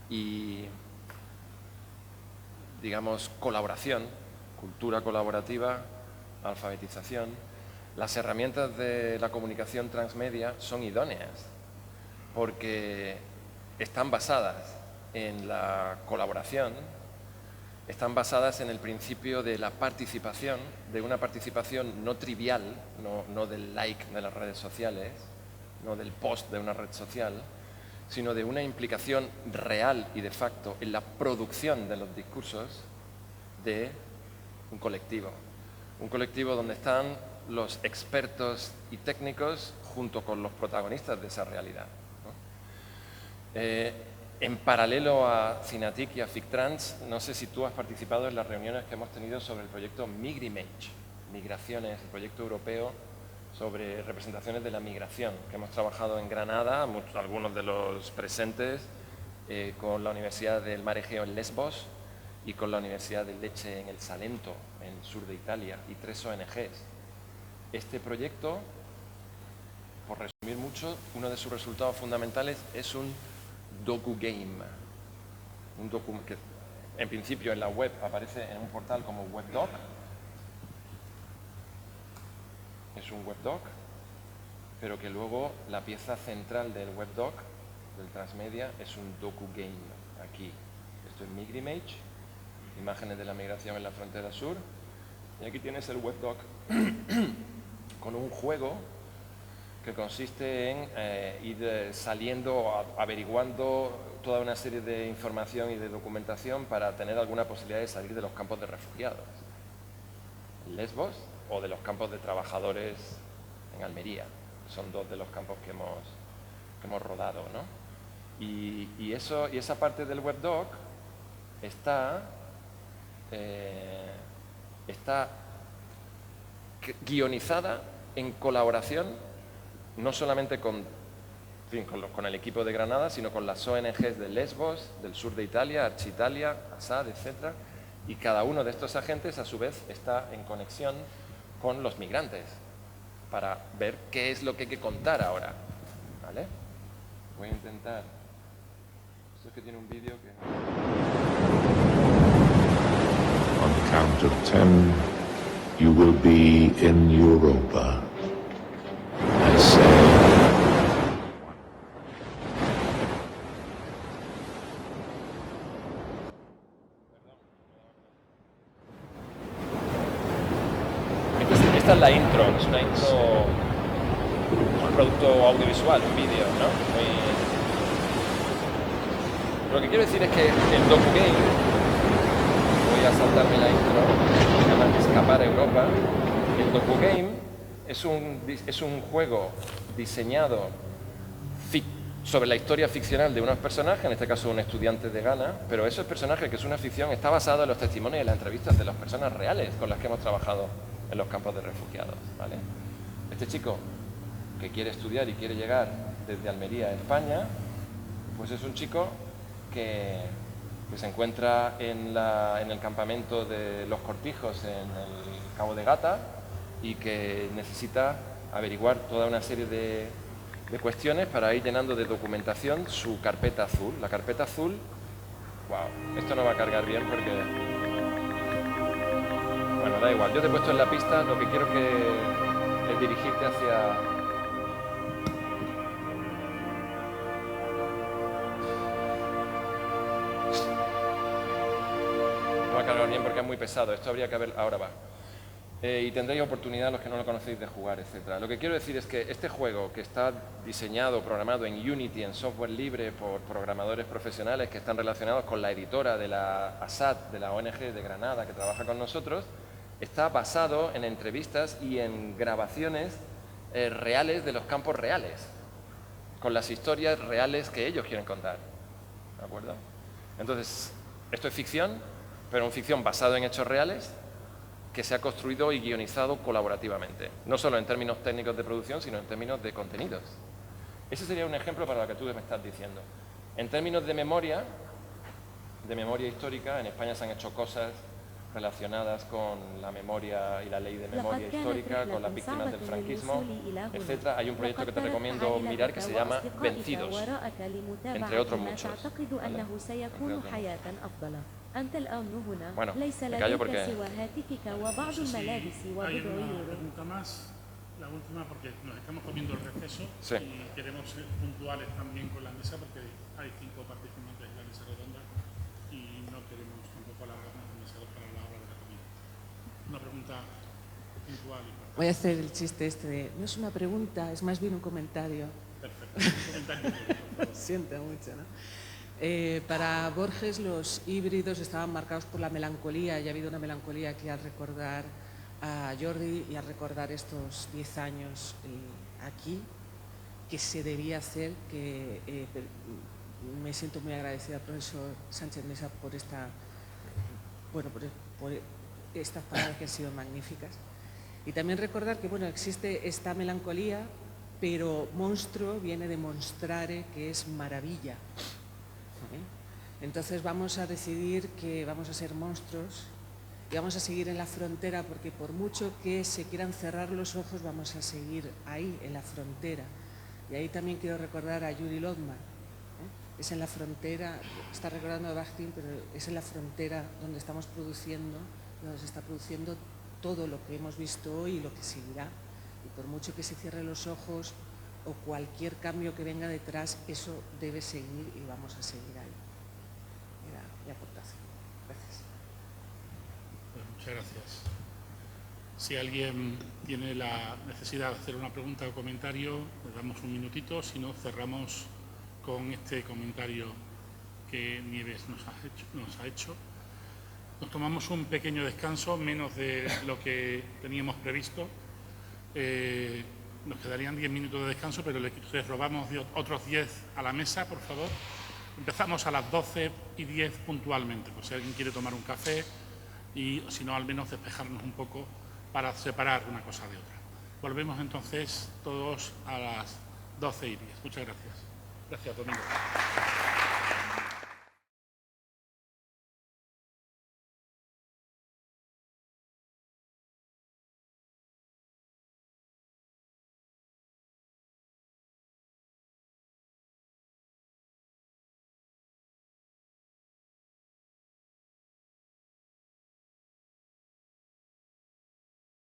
y, digamos, colaboración, cultura colaborativa, alfabetización, las herramientas de la comunicación transmedia son idóneas porque están basadas en la colaboración, están basadas en el principio de la participación, de una participación no trivial, no del like de las redes sociales, no del post de una red social, sino de una implicación real y de facto en la producción de los discursos de un colectivo donde están los expertos y técnicos junto con los protagonistas de esa realidad, ¿no? En paralelo a Cinatic y a FICTrans, no sé si tú has participado en las reuniones que hemos tenido sobre el proyecto Migrimage, Migraciones, el proyecto europeo sobre representaciones de la migración, que hemos trabajado en Granada, algunos de los presentes, con la Universidad del Mar Egeo en Lesbos y con la Universidad de Lecce en el Salento, en el sur de Italia, y 3 ONGs. Este proyecto, por resumir mucho, uno de sus resultados fundamentales es un docu-game, que en principio en la web aparece en un portal como WebDoc. Es un WebDoc, pero que luego la pieza central del WebDoc, del transmedia, es un docu-game. Aquí, esto es Migrimage, imágenes de la migración en la frontera sur, y aquí tienes el WebDoc con un juego que consiste en ir saliendo, averiguando toda una serie de información y de documentación para tener alguna posibilidad de salir de los campos de refugiados en Lesbos o de los campos de trabajadores en Almería. Son 2 de los campos que hemos rodado, ¿no? Y esa parte del WebDoc está guionizada en colaboración no solamente con el equipo de Granada, sino con las ONGs de Lesbos, del sur de Italia, Architalia, Assad, etc. Y cada uno de estos agentes, a su vez, está en conexión con los migrantes para ver qué es lo que hay que contar ahora, ¿vale? Voy a intentar... Esto es que tiene un vídeo que... On the count of 10, you will be in Europa. I say... Esta es la intro, es una intro producto audiovisual, un vídeo, ¿no? Lo que quiero decir es que el DokuGame, voy a saltarme la intro, se llama Escapar a Europa. El DokuGame es un juego diseñado sobre la historia ficcional de unos personajes, en este caso un estudiante de Ghana, pero esos personajes, que es una ficción, está basado en los testimonios y las entrevistas de las personas reales con las que hemos trabajado en los campos de refugiados, ¿vale? Este chico que quiere estudiar y quiere llegar desde Almería a España, pues es un chico que se encuentra en el campamento de los Cortijos en el Cabo de Gata y que necesita averiguar toda una serie de cuestiones para ir llenando de documentación su carpeta azul. La carpeta azul, wow, esto no va a cargar bien porque... Bueno, da igual, yo te he puesto en la pista, lo que quiero es dirigirte hacia... No va a cargar bien porque es muy pesado, esto habría que ver... Ahora va. Y tendréis oportunidad, los que no lo conocéis, de jugar, etc. Lo que quiero decir es que este juego, que está diseñado, programado en Unity, en software libre, por programadores profesionales que están relacionados con la editora de la ASAD, de la ONG de Granada, que trabaja con nosotros, está basado en entrevistas y en grabaciones reales de los campos reales, con las historias reales que ellos quieren contar. ¿De acuerdo? Entonces, esto es ficción, pero una ficción basada en hechos reales, que se ha construido y guionizado colaborativamente, no solo en términos técnicos de producción, sino en términos de contenidos. Ese sería un ejemplo para lo que tú me estás diciendo. En términos de memoria histórica, en España se han hecho cosas relacionadas con la memoria y la ley de memoria histórica, con las víctimas del franquismo, etc. Hay un proyecto que te recomiendo mirar que se llama Vencidos, entre otros muchos. ¿Vale? Bueno, me callo porque... Hay una pregunta más, la última, porque nos estamos comiendo el receso Sí. y queremos ser puntuales también con la mesa, porque hay 5 participantes en la mesa redonda y no queremos tampoco alargarnos demasiado para la hora de la comida. Una pregunta puntual. Voy a hacer el chiste este de, no es una pregunta, es más bien un comentario. Perfecto, un comentario. Lo siento mucho, ¿no? Para Borges los híbridos estaban marcados por la melancolía y ha habido una melancolía aquí al recordar a Jordi y al recordar estos 10 años aquí, que se debía hacer, que me siento muy agradecida al profesor Sánchez Mesa por estas palabras que han sido magníficas. Y también recordar que existe esta melancolía, pero monstruo viene de monstrare, que es maravilla. Entonces vamos a decidir que vamos a ser monstruos y vamos a seguir en la frontera, porque por mucho que se quieran cerrar los ojos, vamos a seguir ahí, en la frontera. Y ahí también quiero recordar a Yuri Lodman. Es en la frontera, está recordando a Bakhtin, pero es en la frontera donde estamos produciendo, donde se está produciendo todo lo que hemos visto hoy y lo que seguirá. Y por mucho que se cierren los ojos o cualquier cambio que venga detrás, eso debe seguir y vamos a seguir ahí. Era mi aportación. Gracias. Pues muchas gracias. Si alguien tiene la necesidad de hacer una pregunta o comentario, le damos un minutito, si no cerramos con este comentario que Nieves nos ha hecho. Nos tomamos un pequeño descanso, menos de lo que teníamos previsto. Nos quedarían 10 minutos de descanso, pero les robamos otros 10 a la mesa, por favor. Empezamos a las 12:10 puntualmente, por si alguien quiere tomar un café y, si no, al menos despejarnos un poco para separar una cosa de otra. Volvemos entonces todos a las 12:10. Muchas gracias. Gracias, Domingo.